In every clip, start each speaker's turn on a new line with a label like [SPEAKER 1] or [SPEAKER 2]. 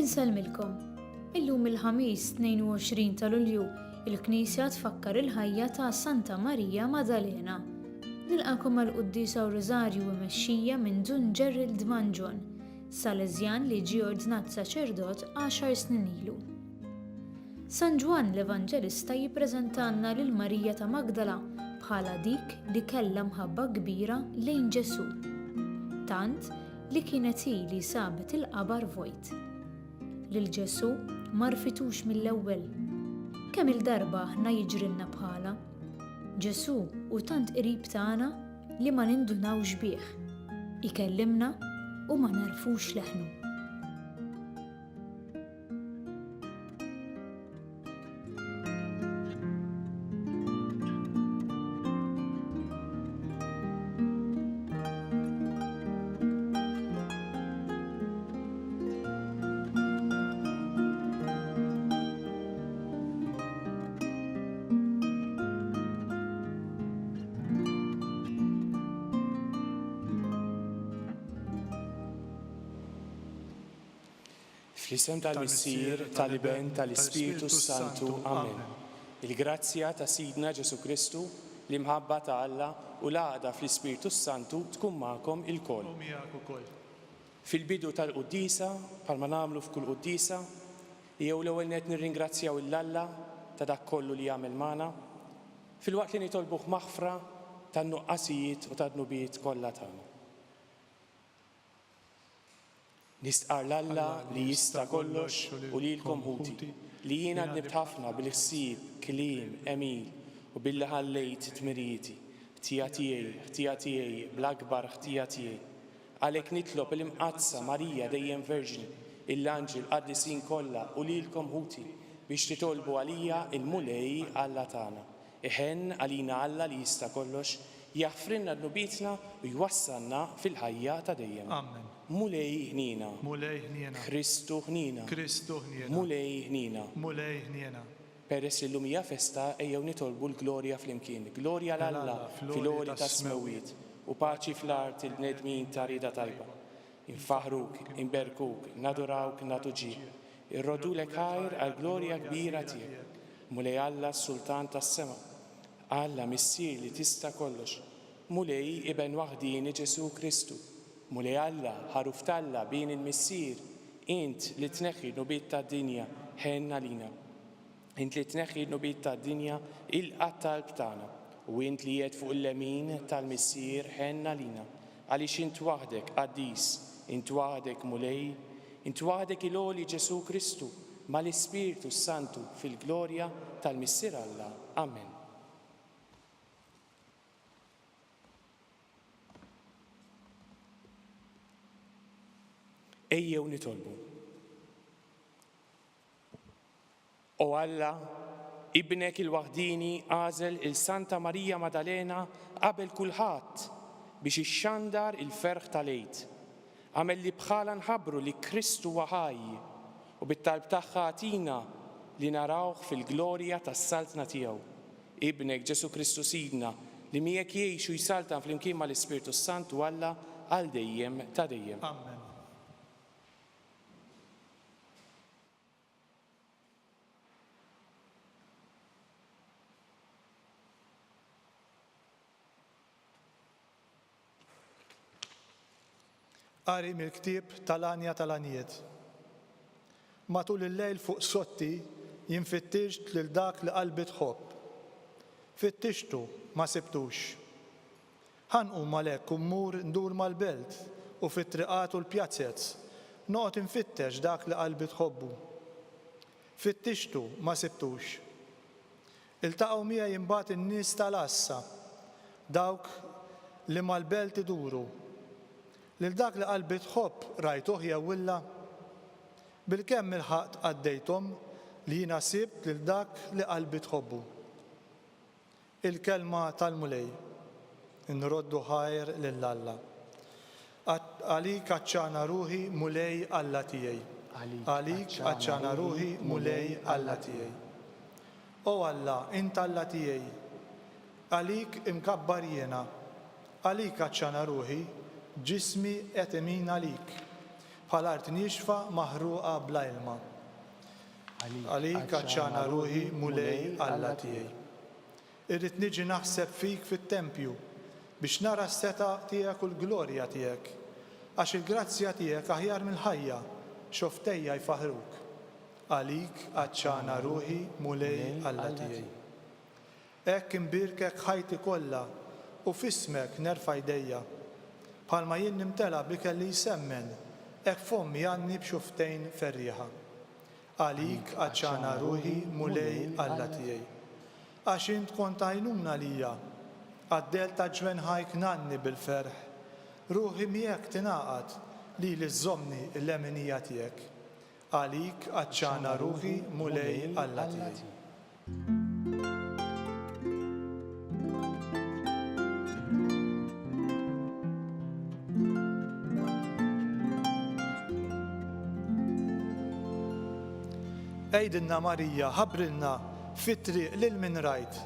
[SPEAKER 1] Inselmilkom. Illum il-ħamis 22 ta' Lulju il-Knisja tfakkar il-ħajja ta' Santa Marija Maddalena. Nilqakom mal-Quddisa u Rożarju mmexxija minn Dun Gerald Manjon, Salesjan li ġie ordinat saċerdot 10 snin ilu. San Ġwan l-Evanġelista jippreżentanna lil Marija ta' Magdala bħala dik li kellha mħabba kbira lejn Ġesu. Tant li kienet hi li sabet il-qabar vojt. Lil Ġesu ma rfitux mill-ewwel. Kemm il-darba aħna jiġrilna bħala. Ġesu hu tant qrib tagħna li ma nindunawx bih. Ikellimna u ma narfux leħnu.
[SPEAKER 2] Fl-isem tal-Missier, tal-Iben, tal-Ispiritu Santu, Amen. Il-grazzja ta' Sidna Ġesu Kristu, l-imħabba ta' Alla u l-għaqda fl-Ispiritu Santu tkun magħkom il-koll. Fil-bidu tal-Quddisa, bħalma nagħmlu f'kull Quddisa, jew l-ewwel nett nirringrazzjaw il-Alla ta' dak kollu li jagħmel magħna, fil-waqt li nitolbuh maħfra tan-nuqqasijiet u tan-nubiet kollha tagħna. Nistqar l-Alla li jista' kollox u lilkom ħuti, li jiena għadnibt ħafna bil-ħsieb, kliem, emil u billi ħallejt tmirieti, ħtija tiegħi, bl-akbar ħtija tiegħi. Għalhekk nitlob il-imqazza Marija dejjem Verġni, il-anġel qaddisin kollha u lilkom ħuti biex titolbu għalija il-mulej Alla tagħna. Iħenn għalina Alla li jista' kollox, jaħfrinna d-nubietna u jwassalna fil-ħajja ta' dejjem.
[SPEAKER 3] Amen.
[SPEAKER 2] Mulej ħnina, Kristu ħnina, mulej ħnina. Peress illum hija festa ejjew nitolbu l-glorja flimkien. Glorja l-Alla fil-għoli ta' smewiet u paċi fl-art il-bnedmin ta' rida tajba. Infaħruk, inberkuk, nadurawk, natuġi. Irrodulek ħajr għal-glorja kbira tiegħek. Mulej Alla s-Sultan tas-sema. Alla Missier li tista' kollox. Mulej Iben waħdini Ġesu Kristu. Mulej Alla ħaruf talla bejn il-Missier, int li tneħħi nubiet tad-dinja ħenna lina. Int li tneħħi nubiet tad-dinja il-qattal btagħna u int li jed fuq il-lemin tal-Missier ħenna lina. Għaliex int waħdek qaddis, int waħdek mulej, int waħdek il-għoli Ġesu Kristu mal-Ispiritu Santu fil-glorja tal-Missier Alla. Amen. Ejjew nitolbu. O Alla, ibnek il-waħdini għażel il-Santa Marija Maddalena qabel kulħadd biex ixxandar il-ferħ tal-Eid. Għamel li bħala nħabbru li Kristu ħaj u bit-talb tagħha għatina li narawh fil-glorja tas-saltna tiegħu. Ibnek Ġesu Kristu Sidna li miegħek jgħixu jsaltan flimkien mal-Ispiritu Santu Alla għal dejjem ta' dejjem.
[SPEAKER 3] Amen. Qari mill-ktieb tal-Anja tal-Anijiet. Matul il-lejl fuq sotti jinfittixt lil dak li qalbi tħobb. Fittixtu ma sibtux. Ħanqum għalhekk u mmur ndur mal-belt u fit-triqat u l-pjazzezz noqgħod infittex dak li qalbi tħobbu. Fittixtu ma sibtux. Iltaqgħu miegħi imbagħad in-nies tal-Assa, dawk li mal-belt iduru. Lil dak li qalbi tħobb rajtuh jewwilla, bilkemm il-ħaqt għaddejthom li jiena sibt lil dak li qalbi tħobbu. Il-kelma tal-mulej, nroddu ħajr lill-Alla. Għalik għaċċana ruħi mulej Alla tiegħi. Għalik għaċċana ruħi mulej Alla tiegħi. O Alla, int Alla tiegħi, għalik imkabbar jiena, għalik għaċċana ruħi, ġismi qed imin għalik, bħal art nixfa maħruqa bla ilma. Għalik għaċċana ruħi mulej Alla tiegħi. Irrid niġi naħseb fik fit-tempju biex nara s-seta tiegħek u l-glorja tiegħek, għax il-grazzja tiegħek aħjar mill-ħajja, xoftejja jfaħruk. Għalik għaċċana ruħi mulej Alla tiegħi. Hekk imbirkek ħajti kollha u fismek nerfa' jdejja. Bħalma jien nimtela bikelli jsemmen, hekk fommi għandni b'xuftejn ferrieħa. Għalik għaċċana ruħi mulej Alla tiegħi. Għax int kont għajnuna lija, għaddel ta' ġvenħajk nanni bil-ferħ, ruħi miegħek tingħaqad li żommni l-emenija tiegħek. Għalik għaċċana ruħi mulej Alla tiegħi. Ejdinna Marija, ħabrilna fit-triq lil min rajt.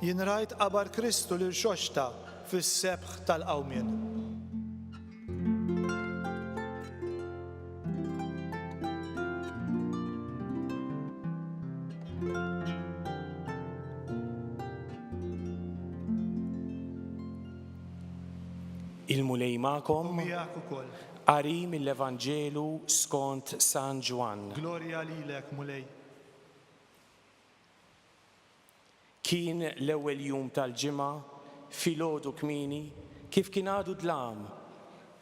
[SPEAKER 3] Jien rajt qabar Kristu lil xoxta fis-sebħ tal-qawmien.
[SPEAKER 2] Il-mulej ma'kom
[SPEAKER 3] Miegħek ukoll.
[SPEAKER 2] qari mill-Evanġelu skont San Ġwan.
[SPEAKER 3] Glorja lilek mulej.
[SPEAKER 2] Kien l-ewwel jum tal-ġimgħa filgħodu kmieni kif kien għadu dlam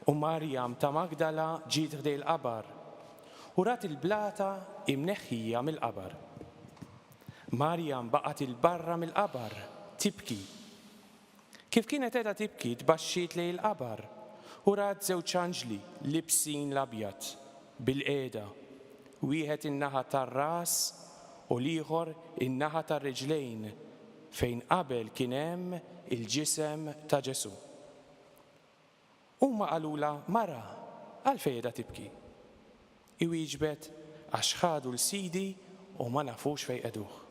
[SPEAKER 2] u Marjam ta' Magdala ġiet ħdej il-qabar u rat il-blata imneħħija mill-qabar. Marjam baqgħet il-barra mill-qabar tibki. Kif kienet qiegħda tibki tbaxxiet lejn il-qabar u rat żewġ anġli libsin l-abjad bil-qiegħda, wieħed in-naħa tar-ras u l-ieħor in-naħa tar-riġlejn fejn qabel kien hemm il-ġisem ta' Ġesu. Huma qalula mara għalfejn qiegħda tibki. Iwieġbet għax ħadu l-sidi u ma nafux fejn qegħduh.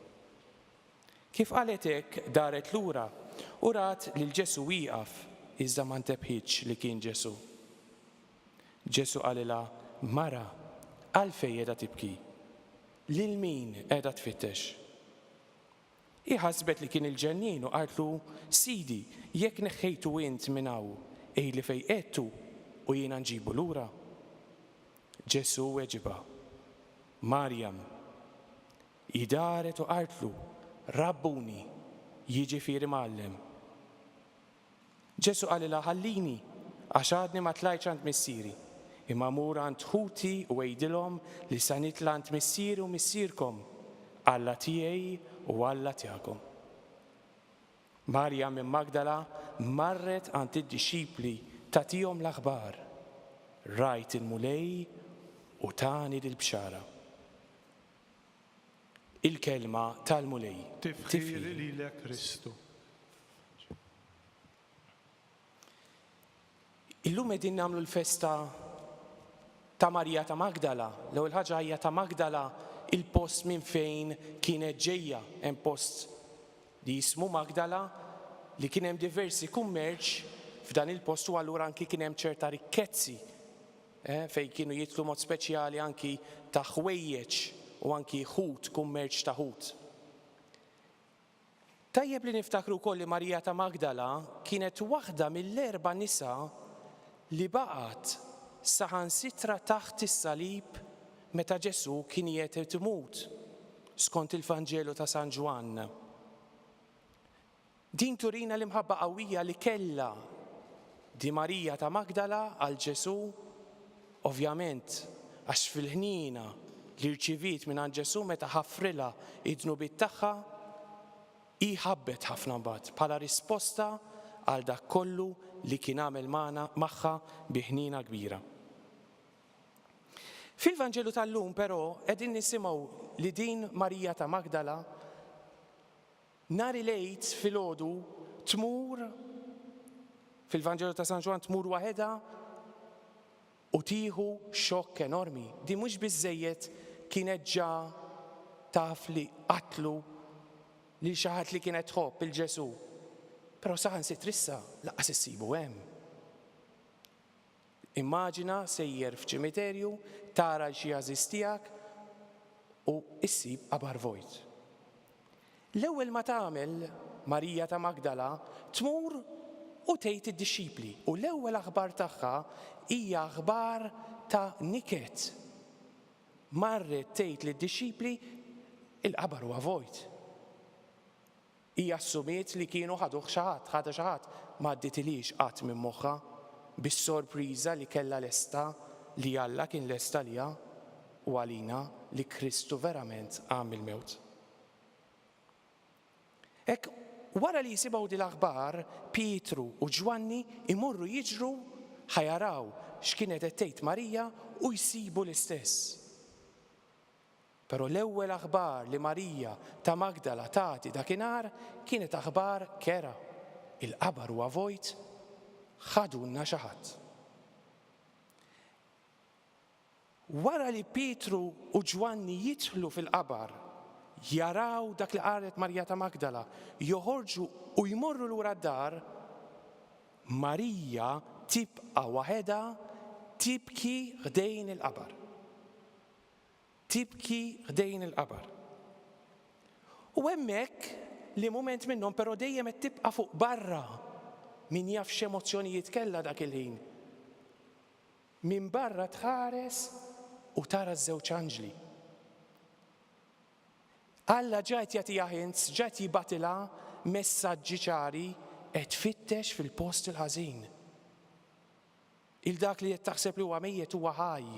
[SPEAKER 2] Kif qalet hekk daret lura u rat lil Ġesu wieqaf iżda ma ntebħitx li kien Ġesu. Ġesu qalilha mara għalfejn qiegħda tibki. Lil min qiegħda tfittex? Iħasbet li kien il-ġennin u qaltlu sidi jekk neħħejtu int minn hawn ejli fejn qiegħdtu u jiena nġibu lura. Ġesu weġiba Marjam. Idaret u qaltlu Rabbuni, jiġifieri Mgħallem. Ġesu qalilha ħallini għax għadni ma tlajtx għand missieri, imma mur għand ħuti u ngħidilhom li sa nitla' għand missieri u missierkom, Alla tiegħi u Alla tiegħekom. Marjam minn Magdala marret għand id-dixxipli tagħtihom l-aħbar. Rajt il-mulej u tani l-bxara. Il-kelma tal-mulej.
[SPEAKER 3] Tifħir lilek Kristu.
[SPEAKER 2] Illum qegħdin nagħmlu l-festa ta' Marija ta' Magdala. L-ewwel ħaġa hija ta' Magdala il-post minn fejn kienet ġejja, hemm post li jismu Magdala li kien hemm diversi kummerċ f'dan il-post u allura anki kien hemm ċerta rikkezzi fejn kienu jitlu mod speċjali anki ta' ħwejjeġ u anki ħut, kummerċ ta' ħut. Tajjeb li niftakru wkoll li Marija ta' Magdala kienet waħda mill-4 nisa li baqgħet saħansitra taħt is-salib meta Ġesu kien qiegħed imut skont il-Vanġelu ta' San Ġwan. Din turina l-imħabba qawwija li kellha di Marija ta' Magdala għal Ġesu, ovvjament għax fil-ħnina li rċivit minn Ġesu meta ħaffrilha id-dnubiet tagħha ħabbet ħafna mbagħad bħala risposta għal dak kollu li kien għamel magħha bi ħnina kbira. Fil-Vanġelu tal-lum però qegħdin nisimgħu li din Marija ta' Magdala nhar il-Għid filgħodu tmur fil-Vanġelu ta' San Ġwan tmur waħedha u tieħu xokk enormi. Di mhux biżżejjed kienet ġa taf li qatlu li xi ħadd li kienet tħobb il-Ġesu. Però saħansitra issa lanqas issibu hemm. Immaġina sejjer f'ċimiterju, tara xi għażiż tiegħek u issib qabar vojt. L-ewwel ma tagħmel Marija ta' Magdala tmur u tgħid id-dixxipli u l-ewwel aħbar tagħha hija aħbar ta' niket. Marret tgħid lid-dixxipli il-qabar huwa vojt. Hija assumiet li kienu ħadu xi ħadd ma dditilix qatt minn moħħha bis-sorpriża li kellha lesta li Alla kien lesta liha u għalina li Kristu verament għam il-mewt. Hekk wara li jsimgħu din l-aħbar, Pietru u Ġwanni imorru jiġru ħajaraw x'kienet qed tgħid Marija u jsibu l-istess. Però l-ewwel aħbar li Marija ta' Magdala tagħti dakinhar kienet aħbar kera. Il-qabar huwa vojt, ħadulna xi ħadd. Wara li Pietru u Ġwanni jidħlu fil-qabar, jaraw dak li qalet Marija ta' Magdala, joħorġu u jmorru lura d-dar, Marija tibqa' waħedha tibki ħdejn il-qabar. Tibki ħdejn il-qabar. U hemmhekk li mument minnhom però dejjem qed tibqa' fuq barra. Min jaf x'emozzjonijiet kellha dak il-ħin. Min barra tħares u tara ż-żewġ anġli. Alla ġajt jagħtiha hints, ġajt jibatilha messaġġi ċari qed tfittex fil-post il-ħażin. Il-dak li qed taħseb li huwa mejjed huwa ħaj.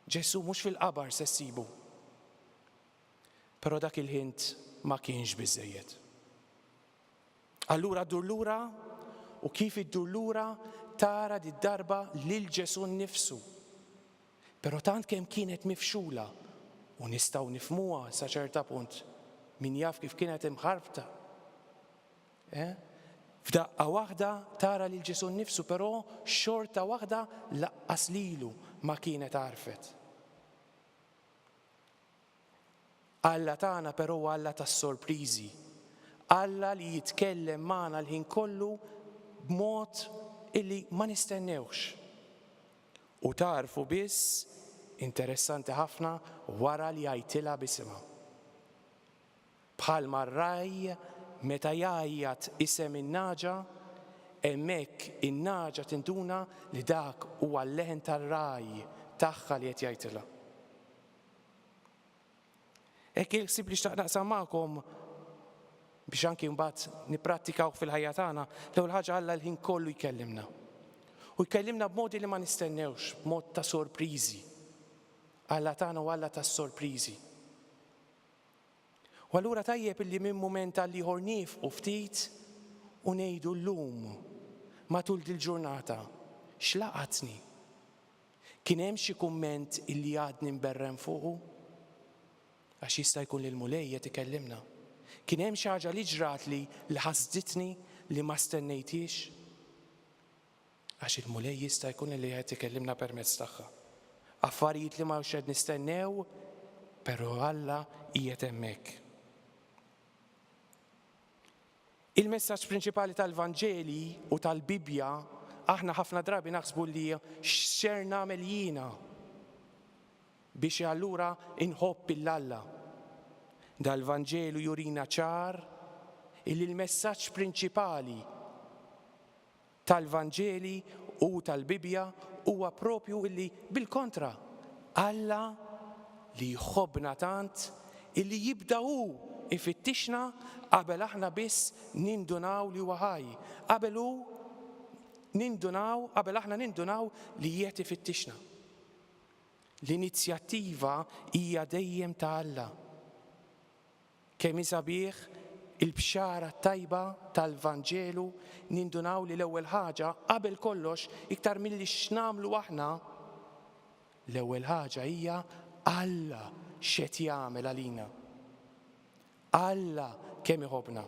[SPEAKER 2] Ġesu mhux fil-qabar se ssibu. Però dak il-ħint ma kienx biżżejjed. Allura ddur lura u kif iddur lura tara di darba lil Ġesu nnifsu. Però tant kemm kienet mifxula u nistgħu nifhmuha sa ċerta punt min jaf kif kienet imħarbta. F'daqqa waħda tara lil Ġesu nnifsu, però xorta waħda laqqas lilu ma kienet għarfet. Alla tagħna però Alla tas-sorpriżi. Alla li jitkellem magħna l-ħin kollu b'mod illi ma nistennewx. U tarfu biss, interessanti ħafna, wara li jgħidilha b'isimha. Bħalma r-raj meta jgħajjat isem in-naġa, hemmhekk in-naġa tinduna li dak huwa l-leħen tar-raj tagħha li qed jgħidilha. Hekk il-ħsieb li xtaq naqsam magħkom biex anki mbagħad nipprattikaw fil-ħajja tagħna, l-ewwel ħaġa Alla l-ħin kollu jkellimna. U jkellimna b'modi li ma nistennewx, b'mod ta' sorpriżi. Alla tagħna u Alla tas-sorpriżi. U allura tajjeb illi minn mument għal ieħor nieqfu ftit u ngħidu llum matul dil-ġurnata x'laqatni. Kien hemm xi kumment illi għadni mberrem fuqu? Għax jista' jkun li l-mulej qed ikellimna. Kien hemm xi ħaġa li ġrat li ħasditni li ma stennejtix? Għax il-mulej jista' jkun li qed ikellimna permezz tagħha. Affarijiet li ma qed nistennew, però Alla qiegħed hemmhekk. Il-messaġġ prinċipali tal-Vanġeli u tal-Bibja aħna ħafna drabi naħsbu li x'ser nagħmel jiena biex allura inħobb il-Alla. Dal-Vanġelu jurina ċar illi l-messaġġ prinċipali tal-Vanġeli u tal-Bibja huwa propju illi bil-kontra Alla li jħobbna tant illi jibda hu ifittixna qabel aħna biss nindunaw li huwa ħaj. Qabel aħna nindunaw li qiegħed ifittixna. L-inizjattiva hija dejjem ta' Alla. Kemm sabiħ il-bxara tajba tal-Vanġelu nindunaw li l-ewwel ħaġa qabel kollox iktar milli x'namlu aħna L-ewwel ħaġa hija Alla x'qed jagħmel għalina. Alla kemm iħobbna.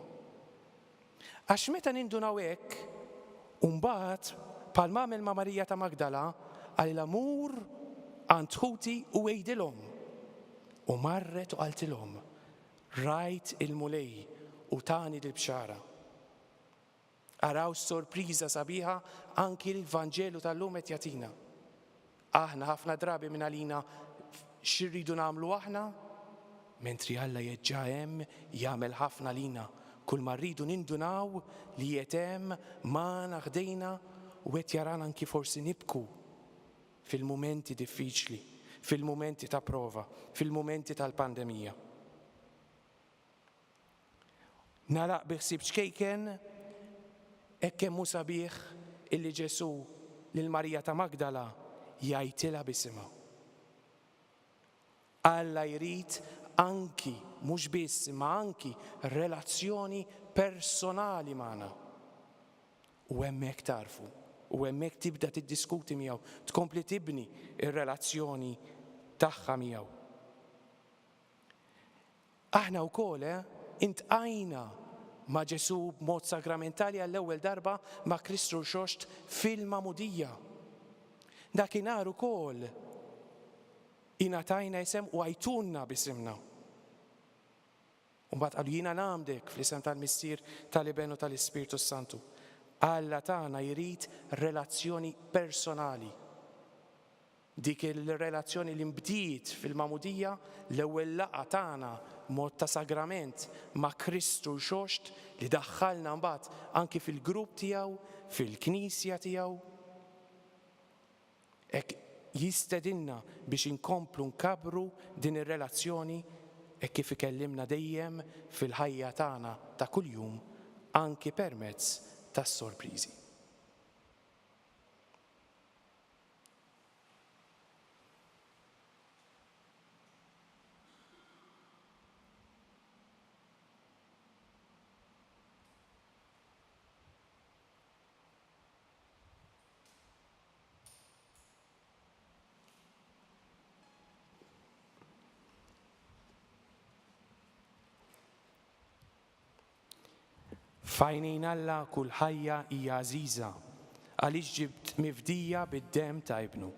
[SPEAKER 2] Għax meta nindunaw hekk, mbagħad bħalma għamel ma' Marija ta' Magdala għalila mur għand ħuti u għejdilhom. U marret u qaltilhom, rajt il-mulej u tani l-bxara. Araw sorpriża sabiħa anki l-Vanġelu tal-lum qed jagħtina. Aħna ħafna drabi minn għalina xirridu nagħmlu aħna, mentri Alla jeġġa' hemm jagħmel ħafna lina. Kull ma rridu nindunaw li qed hemm magħna ħdejna u qed jarana anki forsi nibku fil-mumenti diffiċli, fil-mumenti ta' prova, fil-mumenti tal-pandemija. Nalaq biħsib ċkejken hekk hemm hu sabiħ illi Ġesu lil Marija ta' Magdala jgħidilha bisimha. Alla jrid anki, mhux biss, ma anki relazzjoni personali magħna. U hemmhekk tarfu, u hemmhekk tibda tiddiskuti miegħu, tkompli tibni ir-relazzjoni tagħha miegħu. Aħna wkoll intqajna ma' Ġesu b'mod sakramentali għall-ewwel darba ma' Kristu xoxt fil-Magħmudija. Dakinhar ukoll ingħatajna isem u għajtunna bisimna. U mbagħad qalu jiena nagħmdek fl-isem tal-Missier tal-Iben u tal-Ispiritu Santu. Alla tagħna jrid relazzjoni personali. Dik il-relazzjoni li mbdiet fil-Magħmudija l-ewwel laqgħa tagħna mod ta' sagrament ma' Kristu xoxt li daħħalna mbagħad anki fil-grupp tiegħu, fil-Knisja tiegħu. Hekk jistedinna biex inkomplu nkabru din ir-relazzjoni hekk kif ikellimna dejjem fil-ħajja tagħna ta' kuljum anki permezz tas-sorpriżi. F'għajnejn Alla kull ħajja hija għażiża għaliex ġibt mifdija bid-demm ta' ibnu.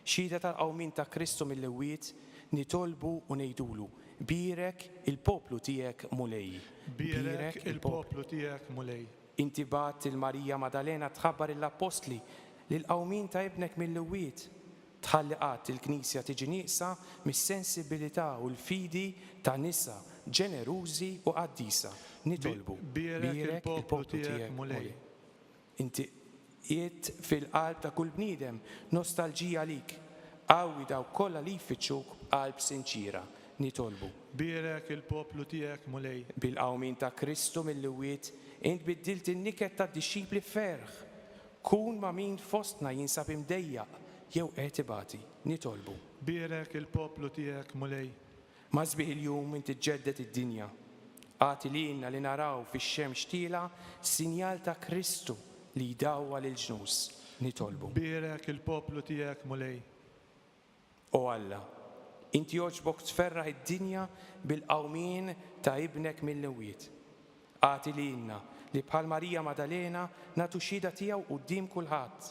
[SPEAKER 2] Xhieda tal-qawmin ta' Kristu mill-ewwiet nitolbu u ngħidulu birek il-poplu tiegħek mulej.
[SPEAKER 3] Birek il-poplu tiegħek mulej.
[SPEAKER 2] Inti bagħat il-Marija Madalena tħabbar l-Apostli lil qawmin ta' ibnek mill-ewwiet. Tħalli qatt il-Knisja tiġi nieqsa mis-sensibilità u l-fidi ta' nisa ġenerużi u qaddisa. Nitolbu birek il-poplu tiegħek mulej. Inti qiegħed fil-qalb ta' kull bniedem nostalġija lik. Qawwi dawk kollha li jfittxuk qalb sinċira. Nitolbu
[SPEAKER 3] birek il-poplu tiegħek mulej.
[SPEAKER 2] Bil-qawmin ta' Kristu mill-ewwiet int biddilt in-niket tad-dixxipli ferħ. Kun ma' min fostna jinsab imdejjaq jew qed ibati. Nitolbu
[SPEAKER 3] birek il-poplu tiegħek mulej.
[SPEAKER 2] Ma' sbieħ il-jum inti tġeddet id-dinja. Għati lilna li naraw fix-xemx tila sinjal ta' Kristu li jdawwa lil-ġnus. Nitolbu
[SPEAKER 3] birek il-poplu tiegħek mulej.
[SPEAKER 2] O Alla, inti jogħġbok tferraħ id-dinja bil-qawmien ta' ibnek mill-ewwiet. Għati lilna li bħal Marija Madalena nagħtu xhieda tiegħu quddiem kulħadd.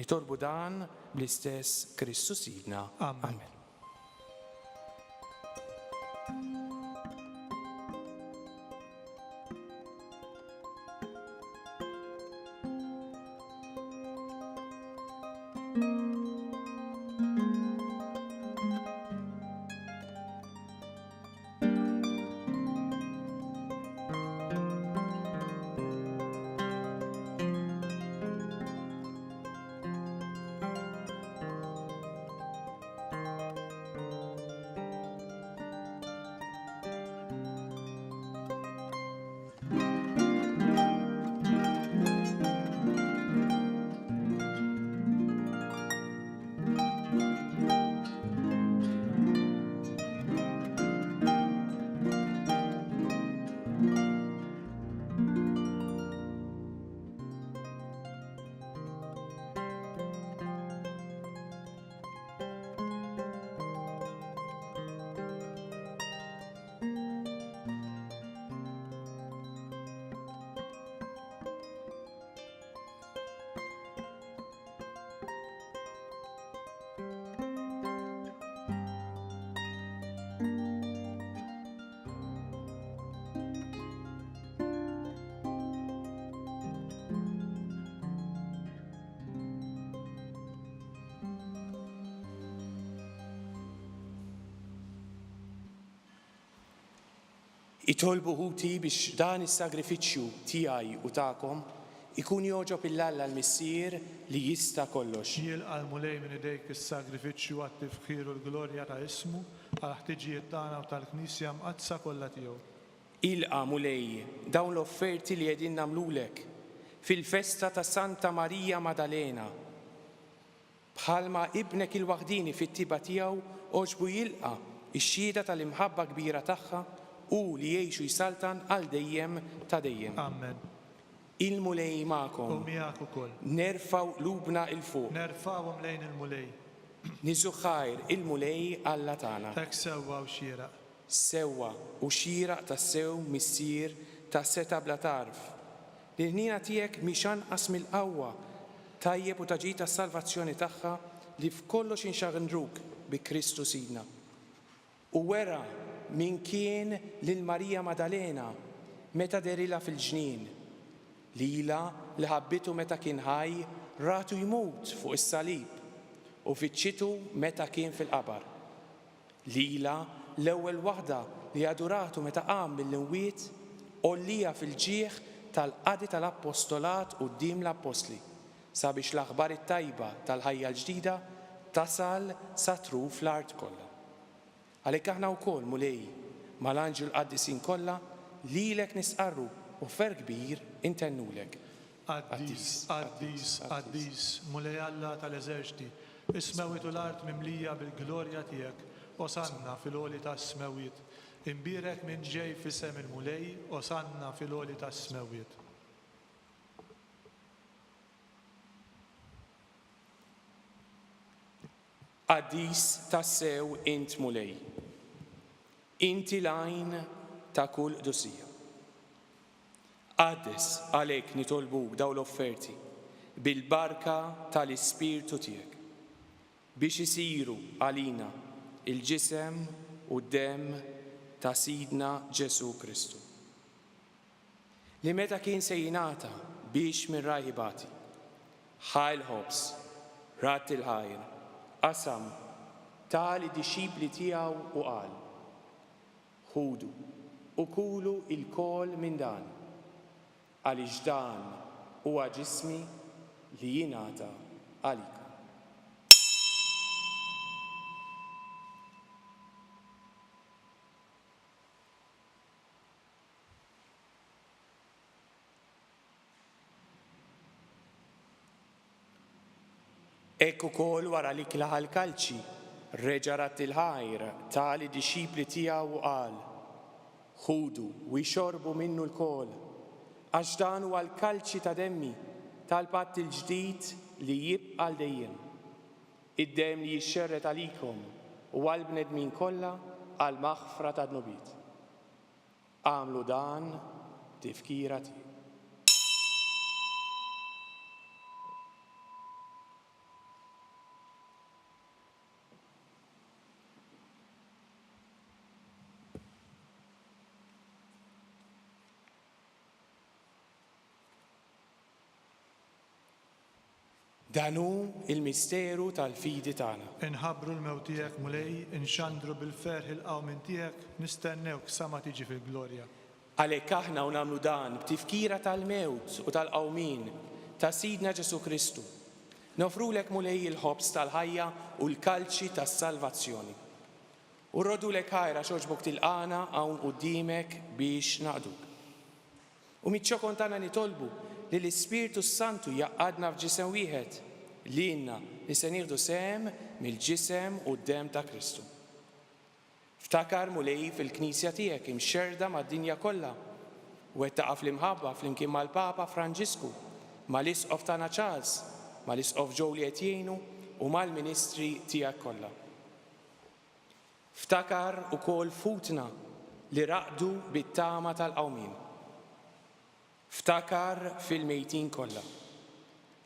[SPEAKER 2] Nitolbu dan bl-istess Kristu Sidna. Amen. Itolbu ħuti biex dan is-sagrifiċċju tiegħi u tagħkom ikun joġob il-Alla l-Missier li jista' kollox.
[SPEAKER 3] Jilqa' l-mulej minn idejk is-sagrifiċċju għat-tifħir u l-glorja ta' ismu għal ħtiġijiet tagħna u tal-Knisja mqaddsa kollha tiegħu.
[SPEAKER 2] Ilqa' mulej dawn l-offerti li qegħdin nagħmlulek fil-festa ta' Santa Marija Maddalena. Bħalma ibnek il-waħdini fit-tiba tiegħu oġbu jilqa' ix-xhieda tal-imħabba kbira tagħha u li jgħixu jsaltan għal dejjem ta' dejjem.
[SPEAKER 3] Amen.
[SPEAKER 2] Il-mulej
[SPEAKER 3] U
[SPEAKER 2] magħkom.
[SPEAKER 3] miegħek ukoll.
[SPEAKER 2] Nerfaw lubna il-fuq.
[SPEAKER 3] Nerfawhom lejn il-mulej.
[SPEAKER 2] Niżu ħajr il-mulej Alla tagħna.
[SPEAKER 3] Hekk sewwa u xieraq.
[SPEAKER 2] Sewwa u xieraq tas-sew missier ta' seta' bla tarf. L-ħnina tiegħek mhix anqas mill-qawwa tajjeb u taġid tas-salvazzjoni tagħha li f'kollox inxaħruk bi Kristu Sidna. U wera min kien lil Marija Maddalena meta derilha fil-ġnien. Lila li ħabbitu meta kien ħaj ratu jmut fuq is-salib u fiċċitu meta kien fil-qabar. Lila l-ewwel waħda li aduratu meta qam mill-imwiet ollija fil-ġieħ tal-qadi tal-appostolat quddiem l-apostli sabiex l-aħbar it-tajba tal-ħajja l-ġdida tasal satru fl-art kollha. Għalhekk aħna wkoll mulej mal-anġel qaddisin kollha lilek nisqarru u fer kbir intennulek.
[SPEAKER 3] Qaddis, qaddis, qaddis, mulej Alla tal-eżerċti, is-smewit u l-art mimlija bil-glorja tiegħek, osanna fil-għoli tas-smewit. Imbirek minn ġej f'isem il-mulej, osanna fil-għoli tas-smewit.
[SPEAKER 2] Qaddis tassew int mulej. Inti lajn ta' kull qdusija. Qaddes għalhekk nitolbuk daw l-offerti bil-barka tal-Ispirtu tiegħek biex isiru għalina il-ġisem u d-dem ta' Sidna Ġesu Kristu. Li meta kien se jingħata biex minn rajħibati, ħajl ħobs, rat il-ħajr, qasam tali dixxipli tiegħu u qal: ħudu u kulu il-kol minn dan, għaliex dan huwa ġismi li jingħata għalikom. Ekku kol wara li klaħa l-kalċi, reġa' rat il-ħajr tali dixxipli tiegħu qal: ħudu u jxorbu minnu l-kol, għax dan huwa l-kalċi ta' demmi tal-patt il-ġdid li jibqa' l dejjem. Id-dem li jixxerret għalikom u għall-bnedmin kollha għal maħfra ta' dnubiet. Għamlu dan tifkira tiegħu. Danu il-misteru tal-fidi tagħna.
[SPEAKER 3] Inħabbru l-mewt tiegħek mulej, inxandru bil-ferħ il-qawmin tiegħek, nistennewk sa ma tiġi fil-glorja.
[SPEAKER 2] Għalhekk aħna u nagħmlu dan b'tifkira tal-mewt u tal-qawmin ta' Sidna Ġesu Kristu. Nofrulek mulej il-ħobs tal-ħajja u l-kalċi tas-salvazzjoni. U rrodulek ħajra xogħġbok tilqana hawn quddiemek biex naqduk. U miċ-ċokon tagħna nitolbu li l-Ispirtu Santu jaqqadna f'ġisem wieħed li inna li se nieħdu sehem mill-ġisem u d-dem ta' Kristu. Ftakar mulej fil-Knisja tiegħek imxerda mad-dinja kollha u qed taqa' fl-imħabba flimkien mal-Papa Franġisku, mal-Isqof tagħna Charles, mal-Isqof Joe li qed jgħinu u mal-Ministri tiegħek kollha. Ftakar ukoll futna li raqdu bit-tama tal-qawmin. Ftakar fil-mejtin kollha.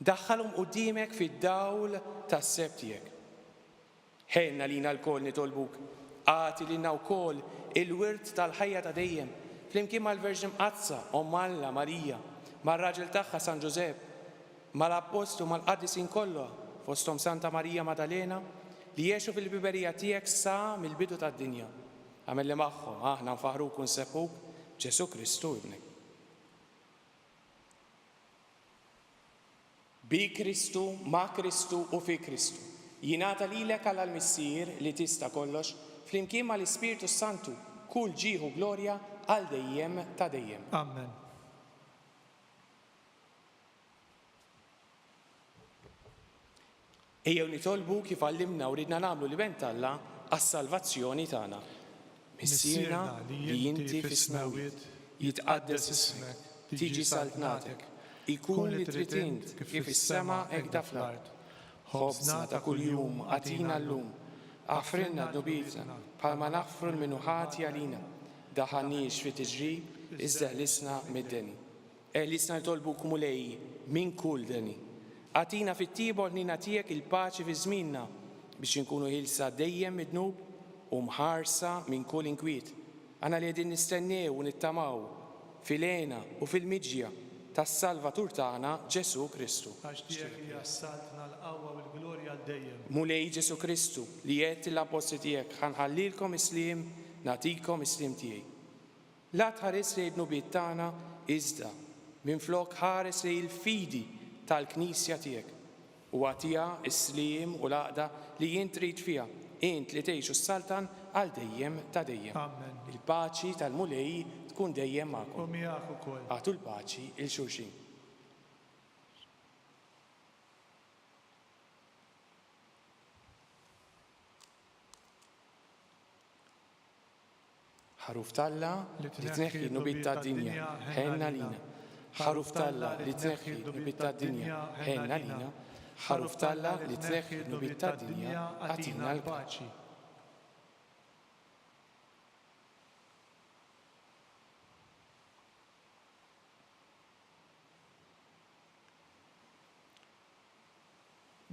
[SPEAKER 2] Daħħalhom quddiemek fid-dawl tas-seb tiegħek. Ħenna lina l-kol nitolbuk, għati lilna wkoll il-wirt tal-ħajja ta' dejjem, flimkien mal-Verġin Qazza, Omm Alla Marija, mar-raġel tagħha San Ġosep, mal-appostu mal-qaddisin kollha fosthom Santa Marija Maddalena li jgħixu fil-biberija tiegħek sa mill-bidu tad-dinja. Għamel li magħhom aħna nfaħruk u nsebbuk Ġesu Kristu ibnek. Bi Kristu, ma' Kristu u fi Kristu. Jingħata lilek għal l-missier li tista' kollox flimkien mal ispirtu Santu kull ġieħu glorja għal dejjem ta' dejjem.
[SPEAKER 3] Amen.
[SPEAKER 2] Ejjew nitolbu kif għallimna u ridna nagħmlu li bent Alla għas-salvazzjoni tagħna. Missierna li inti fis-smawiet jitqaddes ismek, tiġi saltnatek, ikun li trid int kif is-sema hekk da fl-art. Ħobżna ta' kuljum għatina llum, aħfrilna d-nubitna bħalma naħfru l-minuħati għalina, daħanniex fi tiġrib iżda ħlisna mid-deni. Ħlisna nitolbuk mulej minn kull deni. Għatina fit-tibol nina tiegħek il-paċi fi żminna biex inkunu ħilsa dejjem mid-dnub u mħarsa minn kull inkwiet. Għana li qegħdin nistennew u nittamaw fil-għena u fil-miġja tas-Salvatur tagħna Ġesu Kristu.
[SPEAKER 3] Għax tiegħek hija s-saltna l-qawwa u l-glorja għal dejjem.
[SPEAKER 2] Mulej Ġesu Kristu li qed l-apposti tiegħek ħanħallilkom islim nagħtikom islim tiegħi. La tħares li d-nubiet tagħna iżda minflok ħares li l-fidi tal-Knisja tiegħek u għatija islim u l-għaqda li jien trid fiha int li tgħixu s-saltan għal dejjem ta' dejjem.
[SPEAKER 3] Amen.
[SPEAKER 2] Il-paċi tal-mulej tkun dejjem magħkom.
[SPEAKER 3] U miegħek ukoll.
[SPEAKER 2] Għatu l-paċi il-xulxin. ħaruf talla li tneħħi n-nubiet tad-dinja ħenna lina. ħaruf talla li tneħħi n-nubiet tad-dinja ħenna lina. ħaruf talla li tneħħi n-nubiet tad-dinja għatina l-paċi.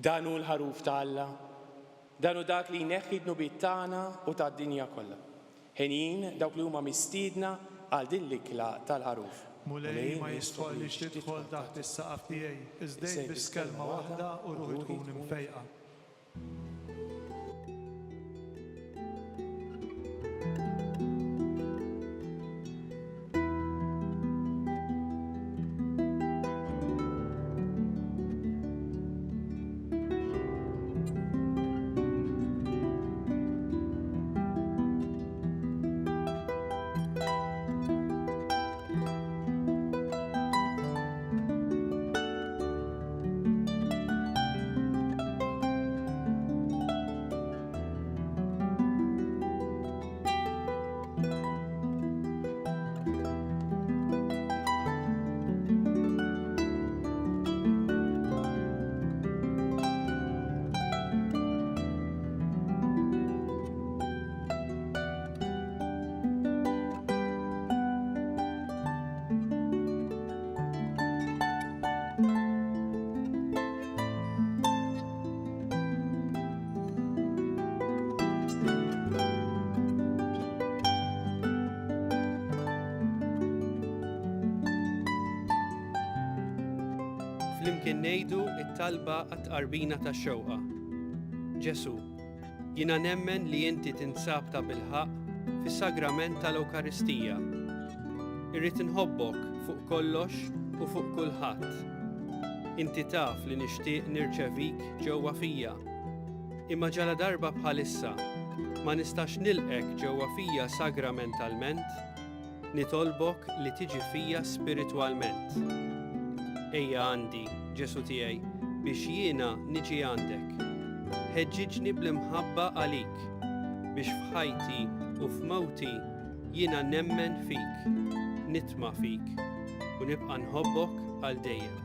[SPEAKER 2] Danu l-ħaruf ta' Alla, danu dak li jneħħi d-nubiet tagħna u tad-dinja kollha. Ħenin dawk li huma mistiedna għal din l-ikla tal-ħaruf.
[SPEAKER 3] Mulej ma jistħoqlix tidħol taħt is-saqaf tiegħi, iżdejt biss kelma waħda u ruħi tkun imfejqa.
[SPEAKER 4] Flimkien ngħidu t-talba għat-tqarbina tax-xewqa. Ġesu, jiena nemmen li inti tinsab ta' bilħaq fis-sagrament tal-Ewkaristija. Irrid inħobbok fuq kollox u fuq kulħadd. Inti taf li nixtieq nirċevik ġewwa fija. Imma ġala darba bħalissa ma nistax nilqek ġewwa fija sagramentalment, nitolbok li tiġi fija spiritwalment. Ejja għandi, Ġesu tiegħi, biex jiena niġi għandek. Ħeġġiġni bl-imħabba għalik, biex f'ħajti u f'mewti jiena nemmen fik, nitma' fik u nibqa' nħobbok għal dejjem.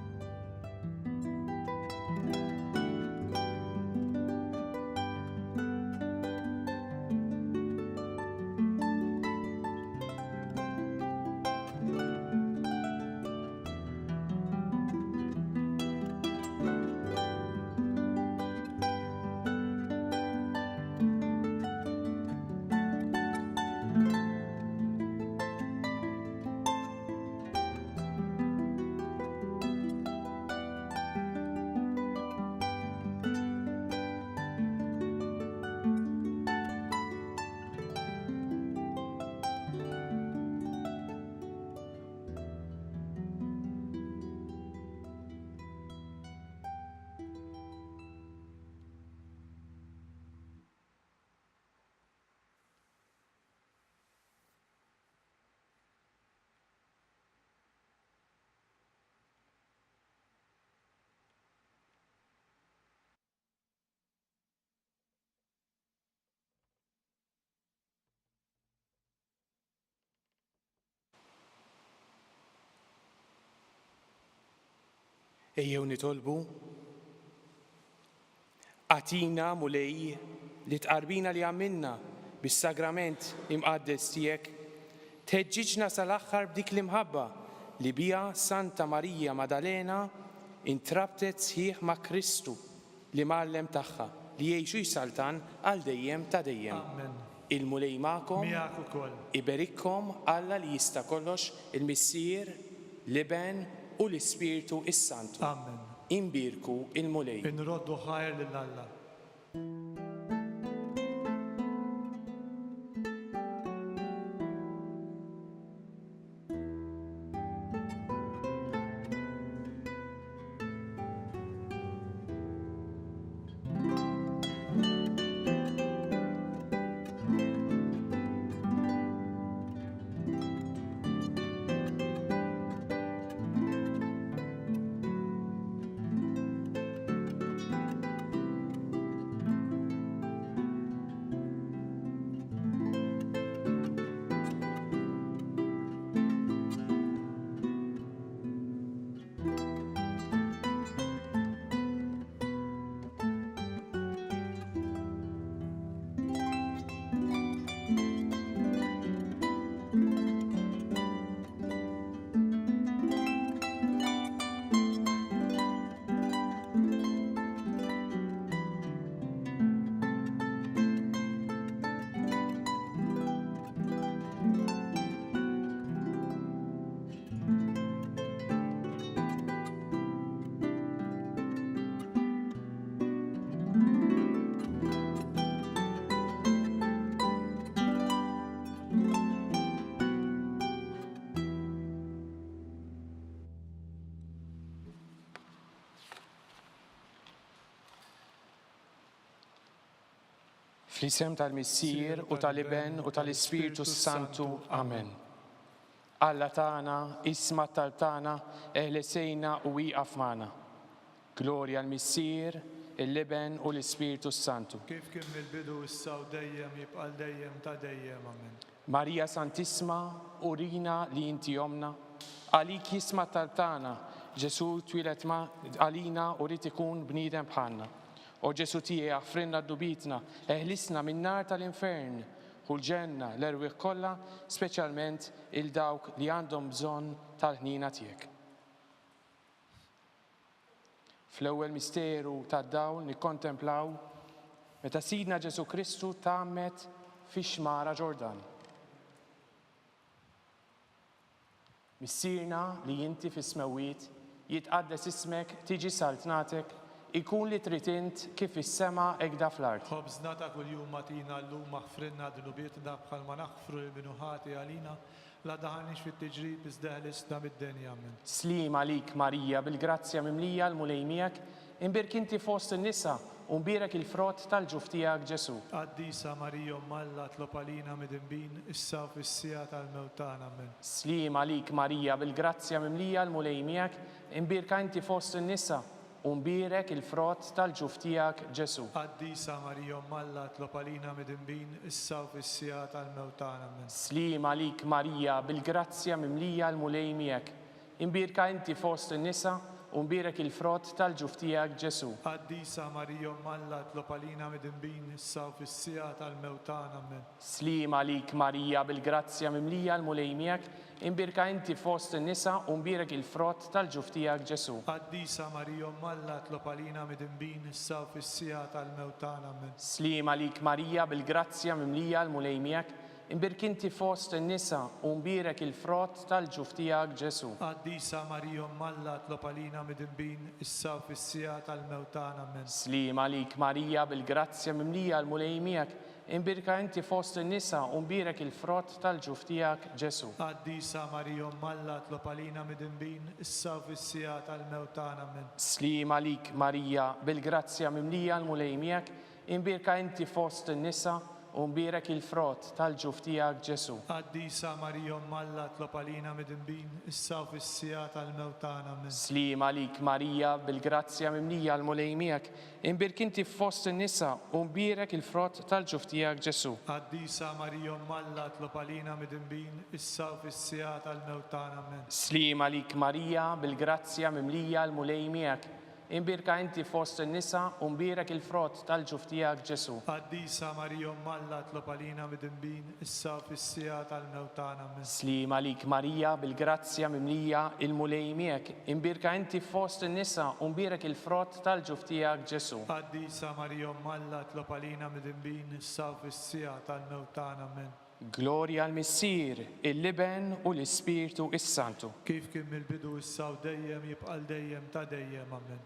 [SPEAKER 2] Ejjew nitolbu għatina mulej li tqarbina li għamilna bis-sagrament imqaddes tiegħek, teġġiġna sal-aħħar b'dik l-imħabba li bija Santa Marija Maddalena intrabtet sħiħ ma' Kristu li mallem tagħha li jgħixu jsaltan għal dejjem ta' dejjem.
[SPEAKER 3] Amen.
[SPEAKER 2] Il-mulej magħkom,
[SPEAKER 3] Miegħek ukoll.
[SPEAKER 2] iberikkom Alla li jista' kollox, il-Missier, l-Iben u l-Ispiritu is-Santu.
[SPEAKER 3] Amen.
[SPEAKER 2] Imbirku il-mulej.
[SPEAKER 3] Inroddu ħajr lil Alla.
[SPEAKER 2] Fl-isem tal-Missier u tal-Iben u tal-Ispiritu Santu. Amen. Alla tagħna, isma tal-tana, eħlesejna u wieqaf magħna. Glorja l-Missier, il-Iben u l-Ispiritu Santu.
[SPEAKER 3] Kif kien mill-bidu issa u dejjem jibqa' dejjem ta' dejjem. Amen.
[SPEAKER 2] Marija Santisma, urina li inti omna, għalik jisma tal-tana, Ġesu twilet ma għalina u rrid ikun bniedem bħalna. O Ġesu tiegħi għaffrinna d-dubitna, eħlisna min-nar tal-infern, u l-ġenna l-erwieħ kollha, speċjalment il-dawk li għandhom bżonn tal-ħnina tiegħek. Fl-ewwel misteru tad-dawl nikkontemplaw meta Sidna Ġesu Kristu tagħammet fix-xmara Ġordan. Missierna li inti fis-smewwiet jitqaddes ismek, tiġi saltnatek, ikun li trid int kif is-sema hekk fl-art.
[SPEAKER 3] Ħobżna ta' kuljum atina llum aħfrinna d-nubietna bħalma naħfru l-binuħati għalina la daħalniex fit-tiġrid iżda ħlisna mid-denja. Amen.
[SPEAKER 2] Slim għalik Marija bil-grazzja mimlija l-mulej miegħek, imbirk inti fost in-nisa u mbirek il-frott tal-ġuf tiegħek Ġesu.
[SPEAKER 3] Qaddisa Marija Malla tlob għalina mid-inbin issa u fis-sija tal-mewt tagħna. Amen.
[SPEAKER 2] Slim għalik Marija bil-grazzja mimlija l-mulej miegħek, imbirka inti fost in-nisa u mbirek il-frott tal-ġuf tiegħek Ġesu.
[SPEAKER 3] Qaddisa Marija Malla tlob għalina mid-inbin issa u fis-sija tal-mewt tagħna. Amen.
[SPEAKER 2] Slim għalik Marija bil-grazzja mimlija l-mulej miegħek, imbirka inti fost in-nisa u mbirek il-frott tal-ġuf tiegħek Ġesu.
[SPEAKER 3] Qaddisa Marija Malla tlob għalina mid-inbin issa u fis-sija tal-mewt tagħna. Amen.
[SPEAKER 2] Slim għalik Marija bil-grazzja mimlija l-mulej miegħek, imbirka inti fost in-nisa u mbirek il-frott tal-ġuf tiegħek Ġesu.
[SPEAKER 3] Qaddisa Marija Malla tlob għalina mid-inbin issa u fis-sija tal-mewt tagħna. Amen.
[SPEAKER 2] Slim għalik Marija bil-grazzja mimlija l-mulej miegħek, imbirk inti fost in-nisa u mbirek il-frott tal-ġuf tiegħek Ġesu.
[SPEAKER 3] Qaddisa Marija Malla tlob għalina mid-inbin issa u fis-sija tal-mewt tagħna. Amen.
[SPEAKER 2] Slim għalik Marija bil-grazzja mimlija l-mulej miegħek, imbirka inti fost in-nisa u mbirek il-frott tal-ġuf tiegħek Ġesu.
[SPEAKER 3] Qaddisa Marija Malla tlob għalina mid-inbin issa u fis-sija tal-mewt tagħna. Amen.
[SPEAKER 2] Slim għalik Marija bil-grazzja mimlija l-mulej miegħek, imbirka inti fost in-nisa u mbirek il-frott tal-ġuf tiegħek Ġesu.
[SPEAKER 3] Qaddisa Marija Alla tlob għalina midinbin issa u fis-sija tal-mewt tagħna. Amen.
[SPEAKER 2] Slima lik Marija bil-grazzja mimlija l-mulej miegħek, imbirk inti fost in-nisa u mbirek il-frott tal-ġuf tiegħek Ġesu.
[SPEAKER 3] Qaddisa Marija Alla tlob għalina midinbin issa u fis-sija tal-mewt tagħna. Amen.
[SPEAKER 2] Slima lik Marija bil-grazzja mimlija l-mulej miegħek, imbirka inti fost in-nisa u mbirek il-frott tal-ġuf tiegħek Ġesu.
[SPEAKER 3] Qaddisa Marija Alla tlob għalina midinbin issa u fis-sija tal-mewt tagħna. Amen.
[SPEAKER 2] Slima lik Marija bil-grazzja mimlija il-mulej miegħek, imbirka inti fost in-nisa u mbirek il-frott tal-ġuf tiegħek Ġesu.
[SPEAKER 3] Qaddisa Marija Alla tlob għalina midinbin issa u fis-sija tal-mewt tagħna. Amen.
[SPEAKER 2] Glorja l-Missier, il-Liben u l-Ispirtu is-Santu.
[SPEAKER 3] Kif kien mill-bidu issa u dejjem jibqa' dejjem ta' dejjem. Amen.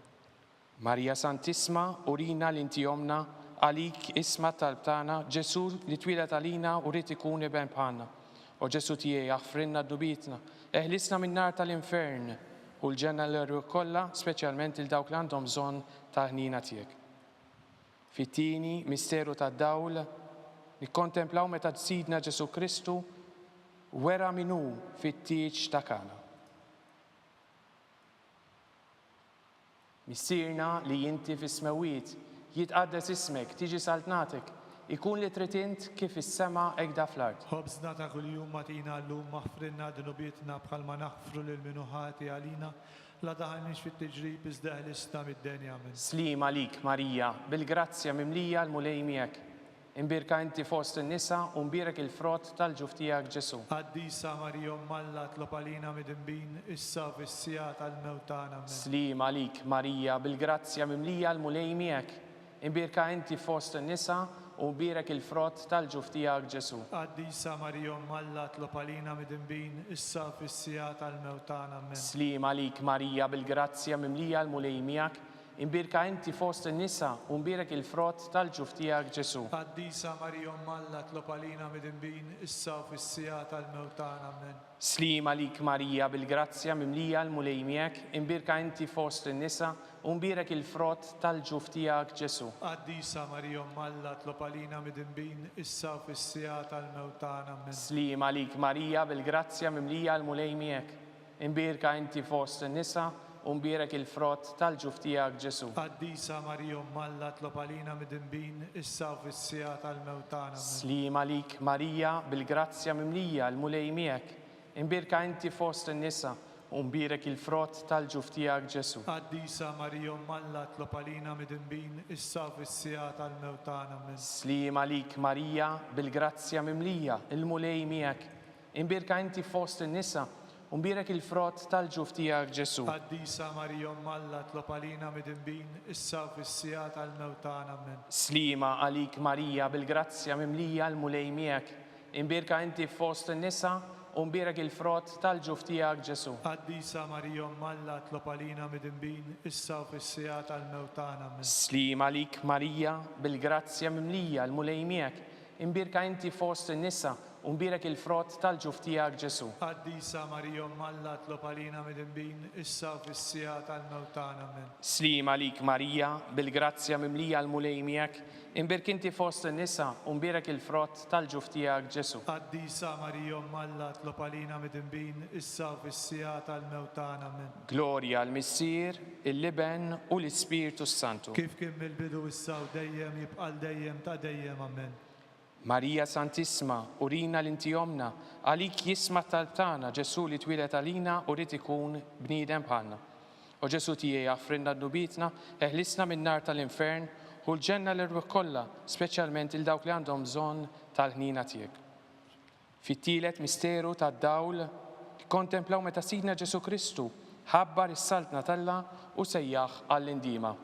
[SPEAKER 2] Marija Santisma, urina l-inti omna, għalik isma tal-btana, Ġesu li twilet għalina u rrit ikun ben bħanna. U Ġesu tiegħi aħfrinna d-dubitna, eħlisna min-nar tal-infern u l-ġenna l-erru kollha, speċjalment il-dawk li għandhom bżonn ta' ħnina tiegħek. Fit-tieni misteru tad-dawl, nikkontemplaw meta tsidna Ġesu Kristu wera minnu fit-tieġ ta' Kana. Missirna li jinti fis-smawiet, jitqaddes ismek, tiġi saltnatek, ikun li tritint kif is-sema ekda fl-art.
[SPEAKER 3] Ħobżna ta' kuljum matina llum maħfrinna dinubietna bħalma naħfru lil minuħati għalina la daħalniex fit-tiġrib iżda ħlisna mid-denja. Amen.
[SPEAKER 2] Slima lik Marija, bil-grazzja mimlija l-mulej miegħek, imbirka inti fost in-nisa u mbirek il-frott tal-ġuf tiegħek Ġesu.
[SPEAKER 3] Qaddisa Marija Alla tlob għalina midinbin issa u fis-sija tal-mewt tagħna. Amen.
[SPEAKER 2] Slima lik Marija, bil-grazzja mimlija l-mulej miegħek, imbirka inti fost in-nisa u mbirek il-frott tal-ġuf tiegħek Ġesu.
[SPEAKER 3] Qaddisa Marija Alla tlob għalina midinbin issa u fis-sija tal-mewt tagħna. Amen.
[SPEAKER 2] Slima lik Marija, bil-grazzja mimlija l-mulej miegħek, imbirka inti fost in-nisa u mbirek il-frott tal-ġuf tiegħek Ġesu.
[SPEAKER 3] Qaddisa Marija Alla tlob għalina midinbin issa u fis-sija tal-mewt tagħna. Amen.
[SPEAKER 2] Slima lik Marija, bil-grazzja mimlija l-mulej miegħek, imbirka inti fost in-nisa u mbirek il-frott tal-ġuf tiegħek Ġesu.
[SPEAKER 3] Qaddisa Marija Alla tlob għalina midinbin issa u fis-sija tal-mewt tagħna. Amen.
[SPEAKER 2] Slima lik Marija, bil-grazzja mimlija l-mulej miegħek, imbirka inti fost in-nisa u mbirek il-frott tal-ġuf tiegħek Ġesu.
[SPEAKER 3] Qaddisa Marija Alla tlob għalina midinbin issa u fis-sija tal-mewt tagħna. Amen.
[SPEAKER 2] Slima lik Marija, bil-grazzja mimlija l-mulej miegħek, imbirka inti fost in-nisa u mbirek il-frott tal-ġuf tiegħek Ġesu.
[SPEAKER 3] Qaddisa Marija Alla tlob għalina midinbin issa u fis-sija tal-mewt tagħna. Amen.
[SPEAKER 2] Slima lik Marija, bil-grazzja mimlija l-mulej miegħek, imbirka inti fost in-nisa u mbirek il-frott tal-ġuf tiegħek Ġesu.
[SPEAKER 3] Qaddisa Marija Alla tlob għalina midinbin issa u fis-sija tal-mewt tagħna. Amen.
[SPEAKER 2] Slima għalik Marija, bil-grazzja mimlija l-mulej miegħek, imbirka inti fost in-nisa u mbirek il-frott tal-ġuf tiegħek Ġesu.
[SPEAKER 3] Qaddisa Marija Alla tlob għalina midinbin issa u fis-sija tal-mewt tagħna. Amen.
[SPEAKER 2] Slima lik Marija, bil-grazzja mimlija l-mulej miegħek, imbirka inti fost in-nisa u mbirek il-frott tal-ġuf tiegħek Ġesu.
[SPEAKER 3] Qaddisa Marija Alla tlob għalina midinbin issa u fis-sija tal-mewt tagħna. Amen.
[SPEAKER 2] Slima lik Marija, bil-grazzja mimlija l-mulej miegħek, imbirk inti fost in-nisa u mbirek il-frott tal-ġuf tiegħek Ġesu.
[SPEAKER 3] Qaddisa Marija Alla tlob għalina midinbin issa u fis-sija tal-mewt tagħna. Amen.
[SPEAKER 2] Glorja l-Missier, il-Liben u l-Ispirtu Santu.
[SPEAKER 3] Kif kien mill-bidu issa u dejjem jibqa' dejjem ta' dejjem. Amen.
[SPEAKER 2] Marija Santisma, urina l-inti omna, għalik jisma tal-tana Ġesu li twilet għalina u rrit ikun bniedem bħalna. U Ġesu tiegħi aħfrinna d-nubitna, eħlisna min-nar tal-infern u l-ġenna l-irruħ kollha, speċjalment il-dawk li għandhom bżonn tal-ħnina tiegħek. Fit-tielet misteru tad-dawl, kontemplaw meta sidna Ġesu Kristu, ħabbar is-saltna talla u sejjaħ għall-indima.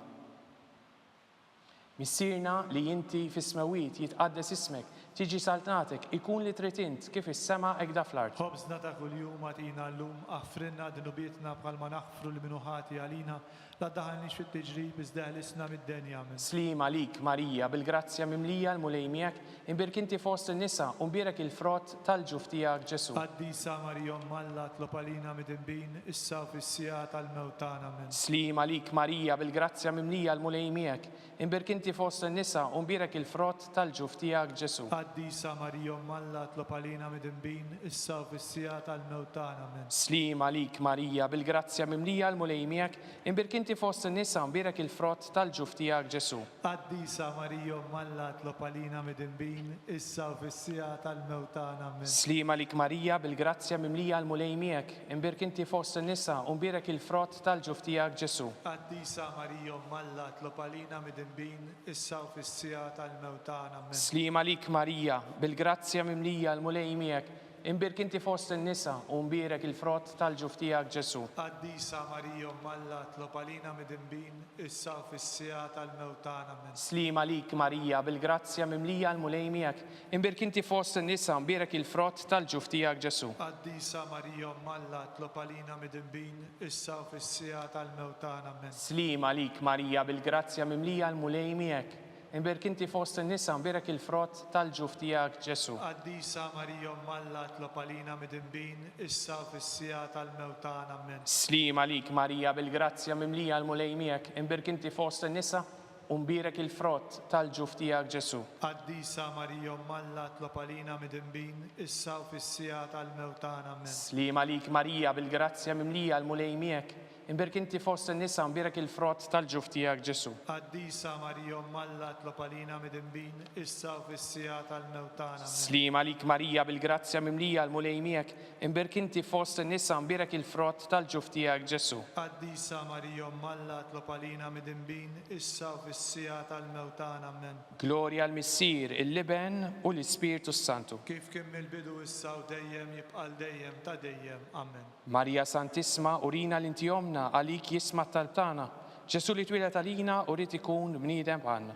[SPEAKER 2] Missirna li jinti fis-smawiet jitqaddes ismek, tiġi saltnatek, ikun li trid int kif is-sema hekk da fl-art.
[SPEAKER 3] خبزنا ta' kuljum għatina llum aħfrinna dinubietna bħalma naħfru l-minuħati għalina la daħalniex fit-tiġrib iżda ħlisna mid-denja minn.
[SPEAKER 2] Slima lik Marija bil-grazzja mimlija l-mulej miegħek, imbirk inti fost in-nisa u mbierek il-frott tal-ġuf tiegħek Ġesu.
[SPEAKER 3] Qaddisa Marija Malla tlob għalina mid-inbin issa u fis-sija tal-mewtana minn.
[SPEAKER 2] Slima lik Marija bil-grazzja mimlija l-mulej miegħek, imbirk inti fost in-nisa u mbierek il-frott tal-ġuf tiegħek Ġesu.
[SPEAKER 3] Qaddisa Marija Malla tlob għalina mid-inbin issa u fis-sija tal-mewtana minn.
[SPEAKER 2] Slima lik Marija bil-grazzja mimlija l-mulej miegħek, imbirk inti fost in-nisa u mbierek il-frott tal-ġuf tiegħek Ġesu.
[SPEAKER 3] Qaddisa Marija Malla tlob għalina mid-inbin issa u fis-sija tal-mewtana minn.
[SPEAKER 2] Slima lik Marija bil-grazzja mimlija l-mulej miegħek, imbirk inti fost in-nisa u mbierek il-frott tal-ġuf tiegħek Ġesu.
[SPEAKER 3] Qaddisa Marija Malla tlob għalina mid-inbin issa u fis-sija tal-mewtana minn.
[SPEAKER 2] Slima lik Marija bil-grazzja mimlija l-mulej miegħek, imbirk inti fost in-nisa u mbierek il-frott tal-ġuf tiegħek Ġesu.
[SPEAKER 3] Qaddisa Marija Malla tlob għalina mid-inbin issa u fis-sija tal-mewtana minn.
[SPEAKER 2] Slima lik Marija bil-grazzja mimlija l-mulej miegħek, imbirk inti fost in-nisa u mbierek il-frott tal-ġuf tiegħek Ġesu.
[SPEAKER 3] Qaddisa Marija Malla tlob għalina mid-inbin issa u fis-sija tal-mewtana minn.
[SPEAKER 2] Slima lik Marija bil-grazzja mimlija l-mulej miegħek, imbirk inti fost in-nisa u mbierek il-frott tal-ġuf tiegħek Ġesu.
[SPEAKER 3] Qaddisa Marija Malla tlob għalina mid-inbin issa u fis-sija tal-mewtana minn.
[SPEAKER 2] Slima lik Marija bil-grazzja mimlija l-mulej miegħek, imbirk inti fost in-nisa u mbierek il-frott tal-ġuf tiegħek Ġesu.
[SPEAKER 3] Qaddisa Marija Malla tlob għalina mid-inbin issa u fis-sija tal-mewtana minn.
[SPEAKER 2] Slima lik Marija bil-grazzja mimlija l-mulej miegħek, imbirk inti fost in-nisa u mbierek il-frott tal-ġuf tiegħek Ġesu.
[SPEAKER 3] Qaddisa Marija Malla tlob għalina mid-inbin issa u fis-sija tal-mewtana minn.
[SPEAKER 2] Slima lik Marija bil-grazzja mimlija l-mulej miegħek, imbirk inti fost in-nisa u mbierek il-frott tal-ġuf tiegħek Ġesu.
[SPEAKER 3] Qaddisa Marija Malla tlob għalina mid-inbin issa u fis-sija tal-mewtana minn.
[SPEAKER 2] Glorja l-Missier, il-Liben u l-Ispiritu Santu.
[SPEAKER 3] Kif kien mill-bidu issa u dejjem jibqal dejjem ta' dejjem. Amen.
[SPEAKER 2] Marija Santissima, urina l-inti omna għalik jisma' tal-tana. Ġesu li twilet għalina u rrid ikun bniedem għandna.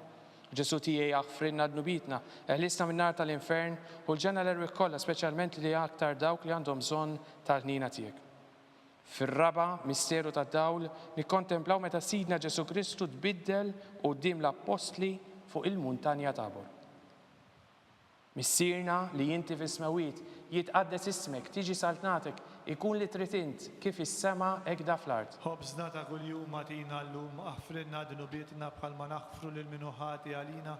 [SPEAKER 2] Ġesu tiegħi aħfrinna dnubitna, eħlisna min-nar tal-infern u l-ġenna l-erwieq kollha, speċjalment li aktar dawk li għandhom bżonn tal-ħnina tiegħek. Fir-raba misteru tad-dawl nikkontemplaw meta Sidna Ġesu Kristu tbiddel quddiem l-Apostli fuq il-Muntanja Tabor. Missierna li inti fis-smawiet jitqaddes ismek, tiġi saltnatek, ikun li trid int kif is-sema hekk da fl-art.
[SPEAKER 3] Ħobżna ta' kuljum għatina llum aħfrinna dinubietna bħalma naħfru lil minuħati għalina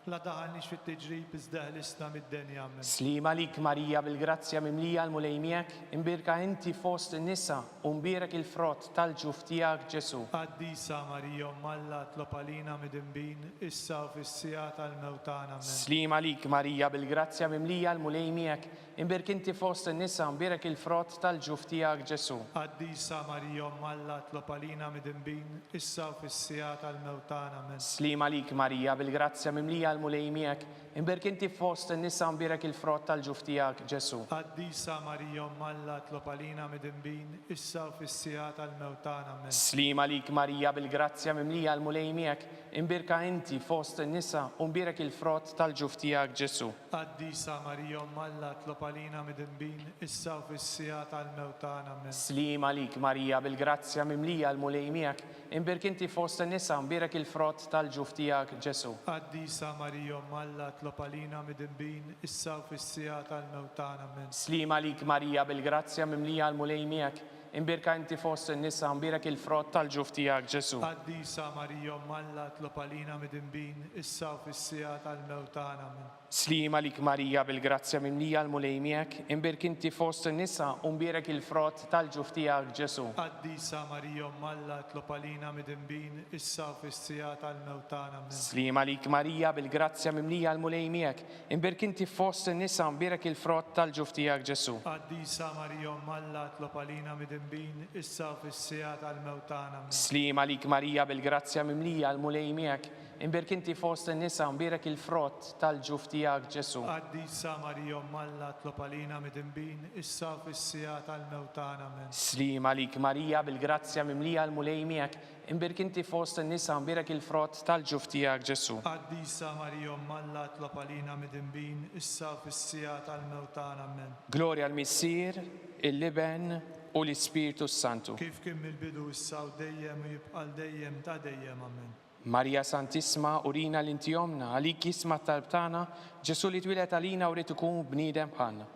[SPEAKER 3] la daħalniex fit-tiġrib iżda ħlisna mid-denja minn.
[SPEAKER 2] Slima lik Marija bil-grazzja mimlija l-mulej miegħek, imbirka inti fost in-nisa u mbierek il-frott tal-ġuf tiegħek Ġesu.
[SPEAKER 3] Qaddisa Marija Malla tlob għalina mid-inbin issa u fis-sija tal-mewtana minn.
[SPEAKER 2] Slima lik Marija bil-grazzja mimlija l-mulej miegħek, imbirk inti fost in-nisa u mbierek il-frott tal-ġuf tiegħek Ġesu.
[SPEAKER 3] Qaddisa Marija Malla tlob għalina mid-inbin issa u fis-sija tal-mewtana minn.
[SPEAKER 2] Slima lik Marija bil-grazzja mimlija l-mulej miegħek, imbirk inti fost in-nisa u mbierek il-frott tal-ġuf tiegħek Ġesu.
[SPEAKER 3] Qaddisa Marija Malla tlob għalina mid-inbin issa u fis-sija tal-mewtana minn.
[SPEAKER 2] Slima lik Marija bil-grazzja mimlija l-mulej miegħek, imbirka inti fost in-nisa u mbierek il-frott tal-ġuf tiegħek Ġesu.
[SPEAKER 3] Qaddisa Marija Malla tlob għalina mid-inbin issa u fis-sija tal-mewtana minn.
[SPEAKER 2] Slima lik Marija bil-grazzja mimlija l-mulej miegħek, imbirk inti fost in-nisa u mbierek il-frott tal-ġuf tiegħek Ġesu.
[SPEAKER 3] Qaddisa Marija Malla tlob għalina mid-inbin issa u fis-sija tal-mewtana minn.
[SPEAKER 2] Slima lik Marija bil-grazzja mimlija l-mulej miegħek, imbirka inti fost in-nisa u mbierek il-frott tal-ġuf tiegħek Ġesu.
[SPEAKER 3] Qaddisa Marija Malla tlob għalina mid-inbin issa u fis-sija tal-mewtana minn.
[SPEAKER 2] Slima lik Marija bil-grazzja mimlija l-mulej miegħek, imbirk inti fost in-nisa u mbierek il-frott tal-ġuf tiegħek Ġesu.
[SPEAKER 3] Qaddisa Marija Malla tlob għalina mid-inbin issa u fis-sija tal-mewtana minn.
[SPEAKER 2] Slima lik Marija bil-grazzja mimlija l-mulej miegħek, imbirk inti fost in-nisa u mbierek il-frott tal-ġuf tiegħek Ġesu.
[SPEAKER 3] Qaddisa Marija Malla tlob għalina mid-inbin midinbin, issa u fis-sija tal-mewt tagħna. Amen.
[SPEAKER 2] Slima lik Marija bil-grazzja mimlija l-mulej miegħek, imbirk inti fost in-nisa imbirek il-frott tal-ġuf tiegħek Ġesu.
[SPEAKER 3] Qaddisa Marija Umm Alla, tlob għalina midinbin, issa u fis-sija tal-mewt tagħna. Amen.
[SPEAKER 2] Slima lik Marija bil-grazzja mimlija l-mulej miegħek, imbirk inti fost in-nisa imbirek il-frott tal-ġuf tiegħek Ġesu.
[SPEAKER 3] Qaddisa Marija Umm Alla, tlob għalina midinbin, issa u fis-sija tal-mewt tagħna. Amen.
[SPEAKER 2] Glorja l-Missier, il-Liben u l-Ispiritu Santu.
[SPEAKER 3] Kif kien mill-bidu issa u dejjem u jibqal dejjem ta' dejjem. Amen.
[SPEAKER 2] Marija Santisma, urina l-intijomna, għalik jisma tal-btana, Ġesu li twilet għalina u rrit ikun bnidem bħalna.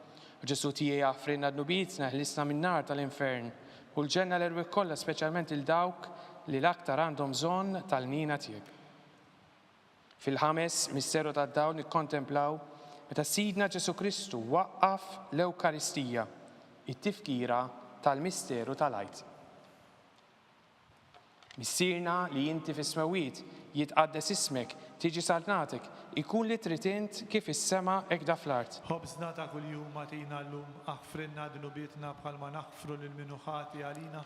[SPEAKER 2] Ġesu tijie għafrinna d-nubizna, ħlisna minnar tal-infern, u l-ġenna l-erwek kolla, specialment il-dawk li l-aktar għandhom zon tal-nina tiegħek. Fil-ħames, misteru tad-dawn nikkontemplaw meta Sidna Ġesu Kristu waqqaf l-Ewkaristija, it-tifkira tal-misteru tal-għajt. Missirna li inti fis-smewit jitqaddes ismek, tiġi saltnatek, ikun li tritint kif is-sema hekk da fl-art.
[SPEAKER 3] Ħobżna ta' kuljum matina llum, aħfrinna d-nubietna bħalma naħfru lil-minuħati għalina,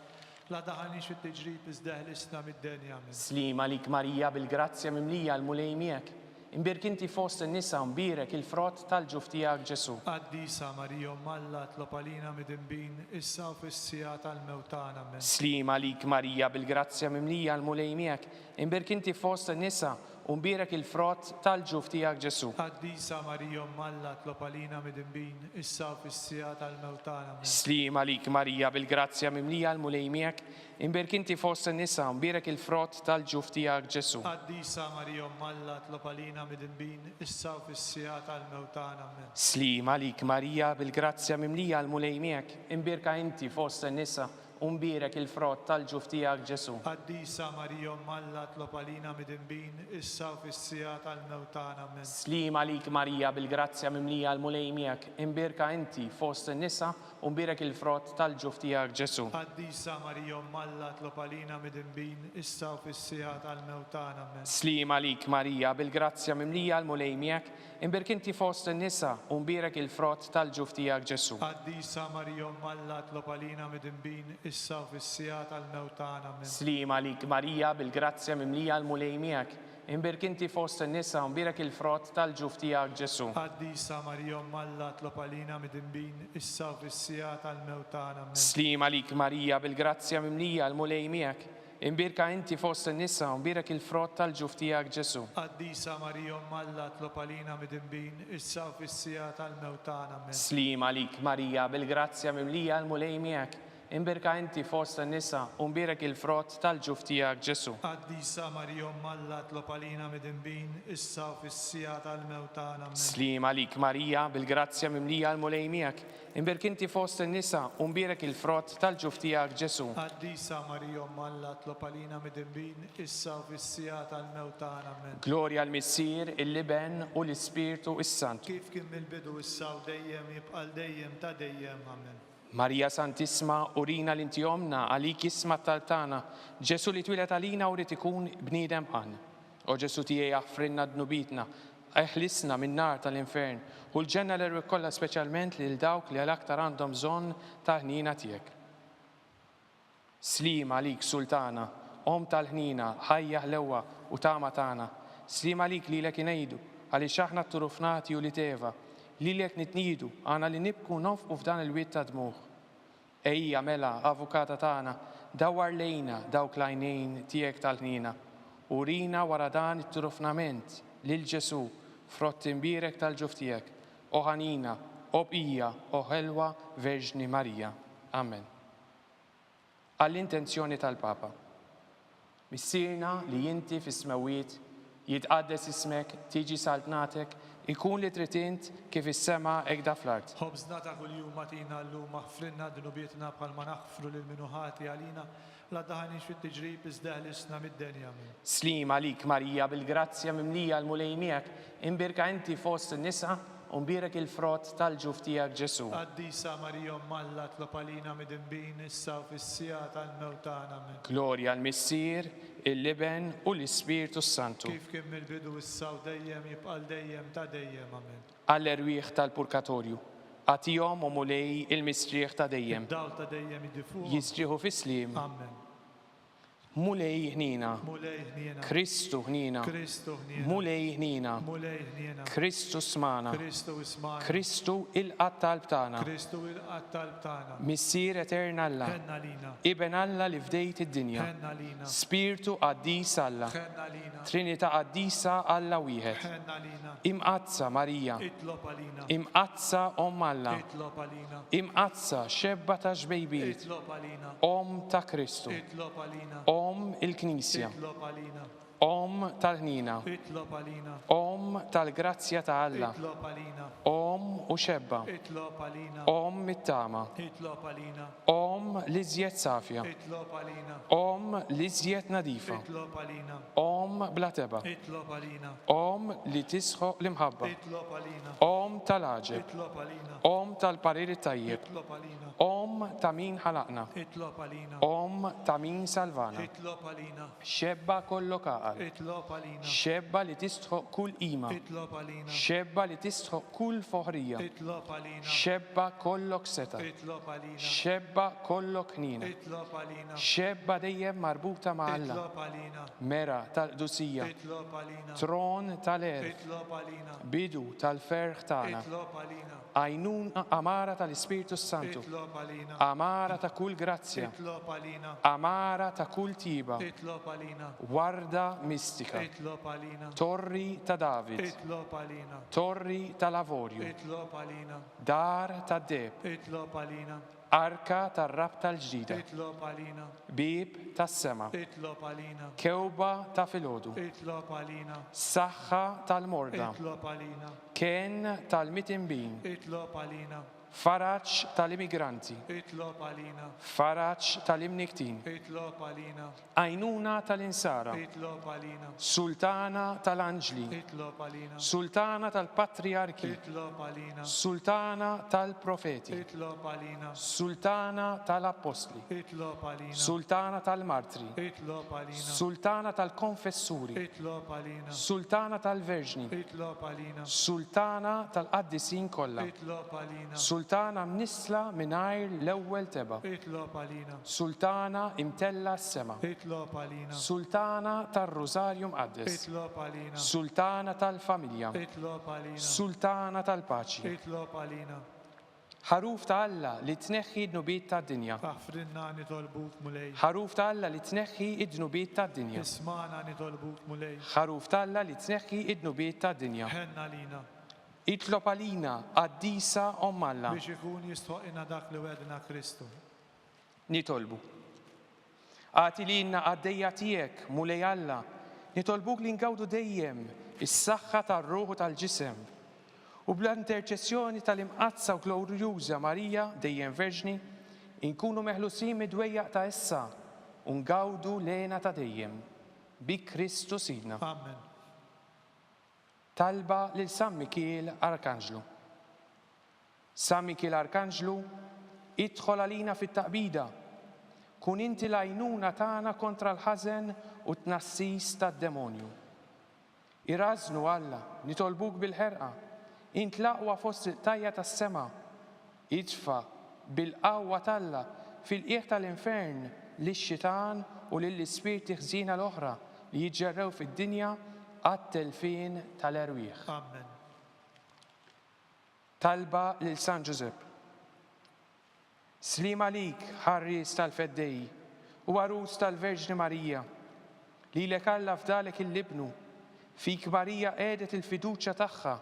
[SPEAKER 3] la daħalniex fit-tiġrib iżdeħlisna mid-denja. Amen.
[SPEAKER 2] Slima lik Marija bil-grazzja mimlija l-mulej miegħek, imbirk inti fost in-nisa mbirek il-frott tal-ġuf tiegħek Ġesu.
[SPEAKER 3] Qaddisa Marija Umm Alla, tlob għalina midinbin, issa u fis-sija tal-mewt tagħna. Amen.
[SPEAKER 2] Slima lik Marija bil-grazzja mimlija l-mulej miegħek, imbirk inti fost in-nisa mbirek il-frott tal-ġuf tiegħek Ġesu.
[SPEAKER 3] Qaddisa Marija Umm Alla, tlob għalina midinbin, issa u fis-sija tal-mewt tagħna. Amen.
[SPEAKER 2] Slima lik Marija bil-grazzja mimlija l-mulej miegħek, imbirk inti fost in-nisa mbirek il-frott tal-ġuf tiegħek Ġesu.
[SPEAKER 3] Qaddisa Marija Umm Alla, tlob għalina midinbin, issa u fis-sija tal-mewt tagħna. Amen.
[SPEAKER 2] Slima lik Marija bil-grazzja mimlija l-mulej miegħek, imbirka inti fost in-nisa mbirek il-frott tal-ġuf tiegħek Ġesu.
[SPEAKER 3] Qaddisa Marija Umm Alla, tlob għalina midinbin, issa u fis-sija tal-mewt tagħna. Amen.
[SPEAKER 2] Slima lik Marija bil-grazzja mimlija l-mulej miegħek, imbirka inti fost in-nisa mbirek il-frott tal-ġuf tiegħek Ġesu.
[SPEAKER 3] Qaddisa Marija Umm Alla, tlob għalina midinbin, issa u fis-sija tal-mewt tagħna. Amen.
[SPEAKER 2] Slima lik Marija bil-grazzja mimlija l-mulej miegħek, imbirk inti fost in-nisa mbirek il-frott tal-ġuf tiegħek Ġesu.
[SPEAKER 3] Qaddisa Marija Umm Alla, tlob għalina midinbin, issa u fis-sija tal-mewt tagħna. Amen.
[SPEAKER 2] Slima lik Marija bil-grazzja mimlija l-mulej miegħek, imbirk inti fost in-nisa mbirek il-frott tal-ġuf tiegħek Ġesu.
[SPEAKER 3] Qaddisa Marija Umm Alla, tlob għalina midinbin, issa u fis-sija tal-mewt tagħna. Amen.
[SPEAKER 2] Slima lik Marija bil-grazzja mimlija l-mulej miegħek, imbirka inti fost in-nisa mbirek il-frott tal-ġuf tiegħek Ġesu.
[SPEAKER 3] Qaddisa Marija Umm Alla, tlob għalina midinbin, issa u fis-sija tal-mewt tagħna. Amen.
[SPEAKER 2] Slima lik Marija bil-grazzja mimlija l-mulej miegħek, imbirka inti fost in-nisa mbirek il-frott tal-ġuf tiegħek Ġesu.
[SPEAKER 3] Qaddisa Marija Umm Alla, tlob għalina midinbin, issa u fis-sija tal-mewt tagħna. Amen.
[SPEAKER 2] Slima lik Marija bil-grazzja mimlija l-mulej miegħek, imbirk inti fost in-nisa mbirek il-frott tal-ġuf tiegħek Ġesu.
[SPEAKER 3] Qaddisa Marija Umm Alla, tlob għalina midinbin, issa u fis-sija tal-mewt tagħna. Amen.
[SPEAKER 2] Glorja l-Missier, il-Liben u l-Ispiritu Santu.
[SPEAKER 3] Kif kien mill-bidu issa u dejjem jibqal dejjem ta' dejjem. Amen.
[SPEAKER 2] Marija Santisma, urina l-intijomna, għalik jisma tal-tana, Ġesu li twilet għalina u rrit ikun bnidem bħalna. O Ġesu tijie jaffrinna d-nubitna, eħlisna minn nar tal-infern, u l-ġenna l-erwek kolla specialment li l-dawk li għal-aktar għandhom zon tal-ħnina tijek. Slima lik sultana, om tal-ħnina, ħajja ħlewa u tama tana, slima lik li l-ekinajdu, għalli xaħna t-turufnati u li teva, li l-ek nitnidu, għana li nibku nofqu f'dan il-wit ta' dmuħ. Ejja mela, avukata tana, dawar lejna, dawk lajnejn tijek tal-ħnina, urina wara dan it-turufnament, lil-Ġesu, frott imbirek tal-ġuf tijek, oħanina, obija, oħelwa, Verġni Marija. Amen. Għall-intenzjoni tal-Papa. Missirna li jinti fis-smewit, jitqaddes ismek, tiġi saltnatek, ikun li tritint kif is-sema hekk da fl-art.
[SPEAKER 3] Ħobżna ta' kuljum matina llum, aħfrinna d-nubietna bħalma naħfru lil-minuħati għalina, la daħalniex fit-tiġrib iżdeħlisna mid-denja. Amen.
[SPEAKER 2] Slima lik Marija bil-grazzja mimlija l-mulej miegħek, imbirka inti fost in-nisa u mbirek il-frott tal-ġuf tiegħek Ġesu.
[SPEAKER 3] Qaddisa Marija Umm Alla, tlob għalina midinbin, issa u fis-sija tal-mewt tagħna. Amen.
[SPEAKER 2] Glorja l-Missier, il-Liben u l-Ispiritu Santu.
[SPEAKER 3] Kif kien mill-bidu issa u dejjem jibqal dejjem ta' dejjem. Amen.
[SPEAKER 2] Għall-erwieħ tal-purgatorju. Għatihom u mulej il-mistrieħ ta' dejjem.
[SPEAKER 3] Dawl ta' dejjem iddifuhom.
[SPEAKER 2] Jistrieħu fis-slim.
[SPEAKER 3] Amen.
[SPEAKER 2] Mulej ħnina.
[SPEAKER 3] Mulej ħniena.
[SPEAKER 2] Kristu ħnina.
[SPEAKER 3] Kristu ħniena.
[SPEAKER 2] Mulej ħnina.
[SPEAKER 3] Mulej ħniena.
[SPEAKER 2] Kristu smana.
[SPEAKER 3] Kristu ismana.
[SPEAKER 2] Kristu il-qatt tal-btana.
[SPEAKER 3] Kristu il-qattal tagħna.
[SPEAKER 2] Missier Eterna Alla.
[SPEAKER 3] Ħenna lina.
[SPEAKER 2] Iben Alla li fdejt id-dinja.
[SPEAKER 3] Ħenna lina.
[SPEAKER 2] Spiritu qaddis Alla.
[SPEAKER 3] Ħenna lina.
[SPEAKER 2] Trinità qaddisa Alla wieħed.
[SPEAKER 3] Ħenna lina.
[SPEAKER 2] Imqazza Marija.
[SPEAKER 3] Itlob għalina.
[SPEAKER 2] Imqazza Om Alla.
[SPEAKER 3] Itlob għalina.
[SPEAKER 2] Imqazza xebba ta' xbejbiet.
[SPEAKER 3] Itlob għalina.
[SPEAKER 2] Om ta' Kristu.
[SPEAKER 3] Itlob għalina.
[SPEAKER 2] Om il-Knisja.
[SPEAKER 3] Itlob għalina.
[SPEAKER 2] Om tal-ħnina.
[SPEAKER 3] Itlob għalina.
[SPEAKER 2] Om tal-grazzja ta' Alla.
[SPEAKER 3] Itlob għalina.
[SPEAKER 2] Om u xebba.
[SPEAKER 3] Itlob għalina.
[SPEAKER 2] Om mit-tama.
[SPEAKER 3] Itlob għalina.
[SPEAKER 2] Om l-iżjed safja.
[SPEAKER 3] Itlob għalina.
[SPEAKER 2] Om l-iżjed nadifa.
[SPEAKER 3] Itlob għalina.
[SPEAKER 2] Om bla teba.
[SPEAKER 3] Itlob għalina.
[SPEAKER 2] Om li tisħoq l-imħabba.
[SPEAKER 3] Itlob għalina.
[SPEAKER 2] Om tal-aġeb.
[SPEAKER 3] Itlob għalina.
[SPEAKER 2] Om tal-pariri tajjeb.
[SPEAKER 3] Itlob għalina.
[SPEAKER 2] Om ta' min ħalaqna.
[SPEAKER 3] Itlob għalina.
[SPEAKER 2] Om ta' min salvana.
[SPEAKER 3] Itlob għalina.
[SPEAKER 2] Xebba kollok aqal.
[SPEAKER 3] Itlob għalina.
[SPEAKER 2] Xebba li tistħoq kull qima.
[SPEAKER 3] Itlob għalina.
[SPEAKER 2] Xebba li tistħoq kull foħrija.
[SPEAKER 3] Itlob għalina.
[SPEAKER 2] Xebba kollok seta.
[SPEAKER 3] Itlob għalina.
[SPEAKER 2] Xebba kollok ħnina.
[SPEAKER 3] Itlob għalina.
[SPEAKER 2] Xebba dejjem marbuta ma' Alla.
[SPEAKER 3] Itlob għalina.
[SPEAKER 2] Mera tal-qdusija.
[SPEAKER 3] Itlob għalina.
[SPEAKER 2] Tron tal-er.
[SPEAKER 3] Itlob għalina.
[SPEAKER 2] Bidu tal-ferħ tagħna.
[SPEAKER 3] Itlob għalina.
[SPEAKER 2] Għajnun amara tal-Ispiritu Santu.
[SPEAKER 3] Itlob għalina.
[SPEAKER 2] Amara ta' kull grazzja.
[SPEAKER 3] Itlob għalina.
[SPEAKER 2] Amara ta' kull tiba.
[SPEAKER 3] Itlob għalina.
[SPEAKER 2] Warda mistika.
[SPEAKER 3] Itlob għalina.
[SPEAKER 2] Torri ta' David.
[SPEAKER 3] Itlob għalina.
[SPEAKER 2] Torri tal-Lavorju.
[SPEAKER 3] Itlob għalina.
[SPEAKER 2] Dar ta' Deb.
[SPEAKER 3] Itlob għalina.
[SPEAKER 2] Arka tar-rab tal-ġdida.
[SPEAKER 3] Itlob għalina.
[SPEAKER 2] Bib tas-sema.
[SPEAKER 3] Itlob għalina.
[SPEAKER 2] Kewba ta' filgħodu.
[SPEAKER 3] Itlob għalina.
[SPEAKER 2] Saħħa tal-morda.
[SPEAKER 3] Itlob għalina.
[SPEAKER 2] Ken tal-mitimbin.
[SPEAKER 3] Itlob għalina.
[SPEAKER 2] Faraċ tal-immigranti.
[SPEAKER 3] Itlob għalina.
[SPEAKER 2] Faraċ tal-imniktin.
[SPEAKER 3] Itlob għalina.
[SPEAKER 2] Għajnuna tal-insara.
[SPEAKER 3] Itlob għalina.
[SPEAKER 2] Sultana tal-anġli.
[SPEAKER 3] Itlob għalina.
[SPEAKER 2] Sultana tal-patriarki.
[SPEAKER 3] Itlob għalina.
[SPEAKER 2] Sultana tal-profeti.
[SPEAKER 3] Itlob għalina.
[SPEAKER 2] Sultana tal-apostli.
[SPEAKER 3] Itlob għalina.
[SPEAKER 2] Sultana tal-martri.
[SPEAKER 3] Itlob għalina.
[SPEAKER 2] Sultana tal-konfessuri.
[SPEAKER 3] Itlob għalina.
[SPEAKER 2] Sultana tal-verġni.
[SPEAKER 3] Itlob għalina.
[SPEAKER 2] Sultana tal-qaddisin kollha.
[SPEAKER 3] Itlob għalina.
[SPEAKER 2] Sultana mnisla mingħajr l-ewwel teba.
[SPEAKER 3] Itlob għalina.
[SPEAKER 2] Sultana imtella s-sema.
[SPEAKER 3] Itlob għalina.
[SPEAKER 2] Sultana tar-Rożarju Mqaddes.
[SPEAKER 3] Itlob għalina.
[SPEAKER 2] Sultana tal-familja.
[SPEAKER 3] Itlob għalina.
[SPEAKER 2] Sultana tal-paċi.
[SPEAKER 3] Itlob għalina.
[SPEAKER 2] Ħaruf ta' Alla li tneħħi d-nubiet tad-dinja.
[SPEAKER 3] Aħfrinna nitolbuk mulej.
[SPEAKER 2] Ħaruf ta' Alla li tneħħi id-nubiet tad-dinja.
[SPEAKER 3] Ismana nitolbuk mulej.
[SPEAKER 2] Ħaruf ta' Alla li tneħħi id-nubiet tad-dinja.
[SPEAKER 3] Ħenna lina.
[SPEAKER 2] Itlob għalina għaddisa Om Alla.
[SPEAKER 3] Biex ikun jistħoqina dak li wedna Kristu.
[SPEAKER 2] Nitolbu. Għati li inna għaddejja tijek mulej Alla. Nitolbuk li ngawdu dejjem is-saħħa tar-ruħu tal-ġisem. U bla interċessjoni tal-imqazza u glorjuża Marija dejjem Verġni, inkunu meħlusin mid-dwejjaq ta' issa u ngawdu lena ta' dejjem. Bi Kristu Sidna.
[SPEAKER 3] Amen.
[SPEAKER 2] Talba lil San Mikiel Arkanġlu. San Mikiel Arkanġlu, idħol għalina fit-taqbida. Kun inti l-għajnuna tagħna kontra l-ħażen u tnassis tad-demonju. Irażnu Alla, nitolbuk bil-ħerqa. Int l-aqwa fost il-tajja tas-sema. Idfa bil-qawwa talla fil-qiegħ tal-infern lix-xitan u lill-ispirti ħżiena l-oħra li jiġġerrew fid-dinja għat-telfin tal-erwieħ.
[SPEAKER 3] Amen.
[SPEAKER 2] Talba lil San Giuseppe. Slim għalik ħarris tal-feddej u għarus tal-Verġni Marija li lek Alla fdalek il-libnu fik Marija għedet il-fiduċja tagħha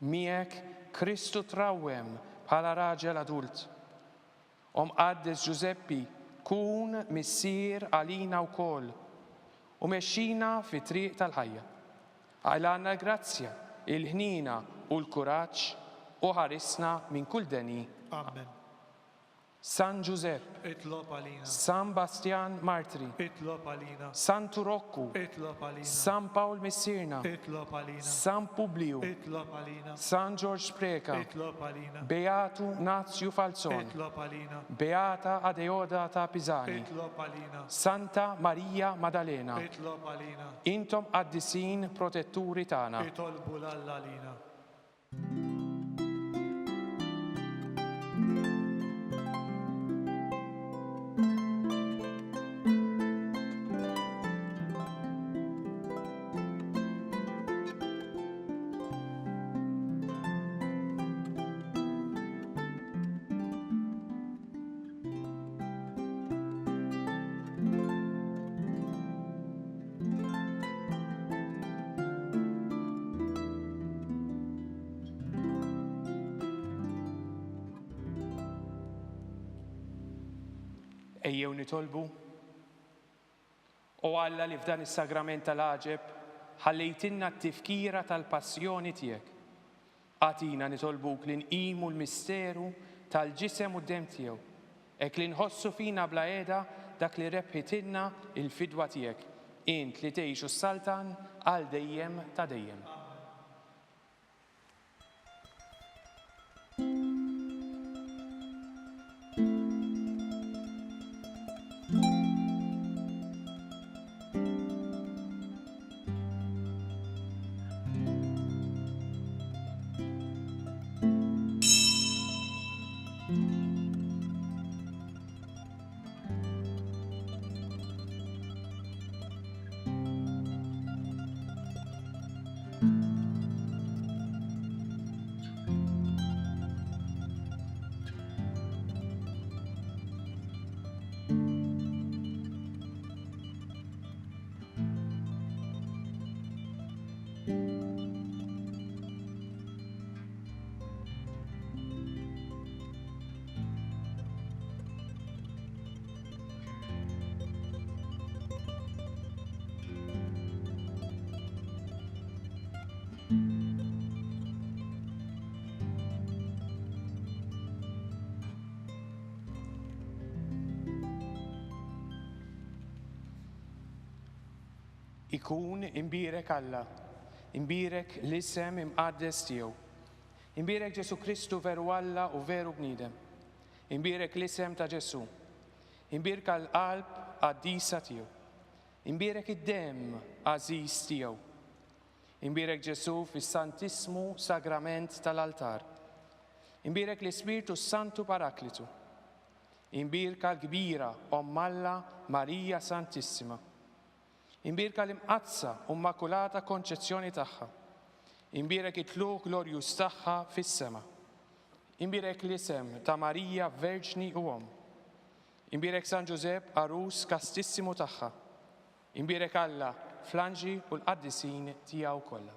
[SPEAKER 2] miegħek Kristu trawwem bħala raġel adult. Qaddes Giuseppi kun missier għalina wkoll u mexxina fi triq tal-ħajja. Għajlanna l-grazzja, il-ħnina u l-kuraġġ u ħarisna minn kull deni.
[SPEAKER 3] Amen.
[SPEAKER 2] San Giuseppe,
[SPEAKER 3] Itlob għalina.
[SPEAKER 2] San Bastian Martri,
[SPEAKER 3] Itlob għalina.
[SPEAKER 2] San Turokku,
[SPEAKER 3] Itlob għalina.
[SPEAKER 2] San Paul Missirna,
[SPEAKER 3] Itlob għalina.
[SPEAKER 2] San Publiu,
[SPEAKER 3] Itlob għalina.
[SPEAKER 2] San George Spreka,
[SPEAKER 3] Itlob għalina.
[SPEAKER 2] Beatu Nazju Falzon,
[SPEAKER 3] Itlob għalina.
[SPEAKER 2] Beata Adeoda ta' Pisani,
[SPEAKER 3] Itlob għalina.
[SPEAKER 2] Santa Maria Maddalena,
[SPEAKER 3] Itlob għalina.
[SPEAKER 2] intom qaddisin protetturi tagħna.
[SPEAKER 3] Itolbu l-Alla għalina.
[SPEAKER 2] ejjew nitolbu. U Alla li f'dan is-sagrament tal-għaġeb ħallejtinna t-tifkira tal-passjoni tiegħek. Għatina nitolbuk li nqimu l-misteru tal-ġisem u d-dem tiegħu. Hekk li nħossu fina bla qiegħda dak li rebħitilna il-fidwa tiegħek. Int li tgħixu s-saltan għal dejjem ta' dejjem. Ikun imbirek Alla, imbirek l-isem imqaddes tiegħu. Imbirek Ġesu Kristu veru Alla u veru bniedem. Imbirek l-isem ta' Ġesu. Imbirek għall-qalb qaddisa tiegħu. Imbirek id-dem għażiż tiegħu. Imbirek Ġesu fis-Santismu Sagrament tal-altar. Imbirek l-Ispiritu Santu Paraklitu. Imbirek l-kbira Omm Alla Marija Santissima. Imbirka l-imqazza u immakulata konċezzjoni tagħha. Imbirek it-tluq glorjus tagħha fis-sema. Imbirek l-isem ta' Marija Verġni u Omm. Imbirek San Ġusepp Arus kastissimu tagħha. Imbirek Alla fl-anġi u l-qaddisin tiegħu kollha.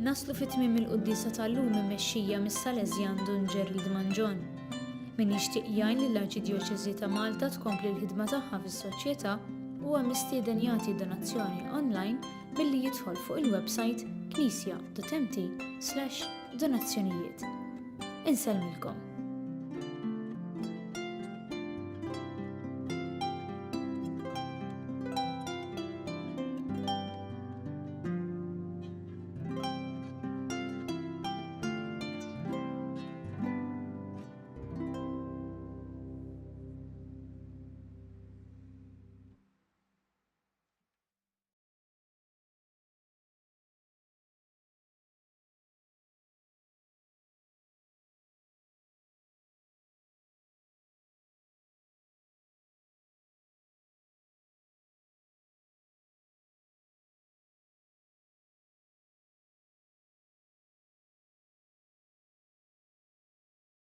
[SPEAKER 1] Naslu fit-tmiem il-qudiesa tal-lum immexxija mis-Salesjan Don Gerald Manġon. Min jixtieq jgħin lill-Arċidjoċeżi ta' Malta tkompli l-ħidma tagħha fis-soċjetà huwa mistieden jagħti donazzjoni online billi jidħol fuq il-website knisja.mt/donazzjonijiet. Insellmilkom.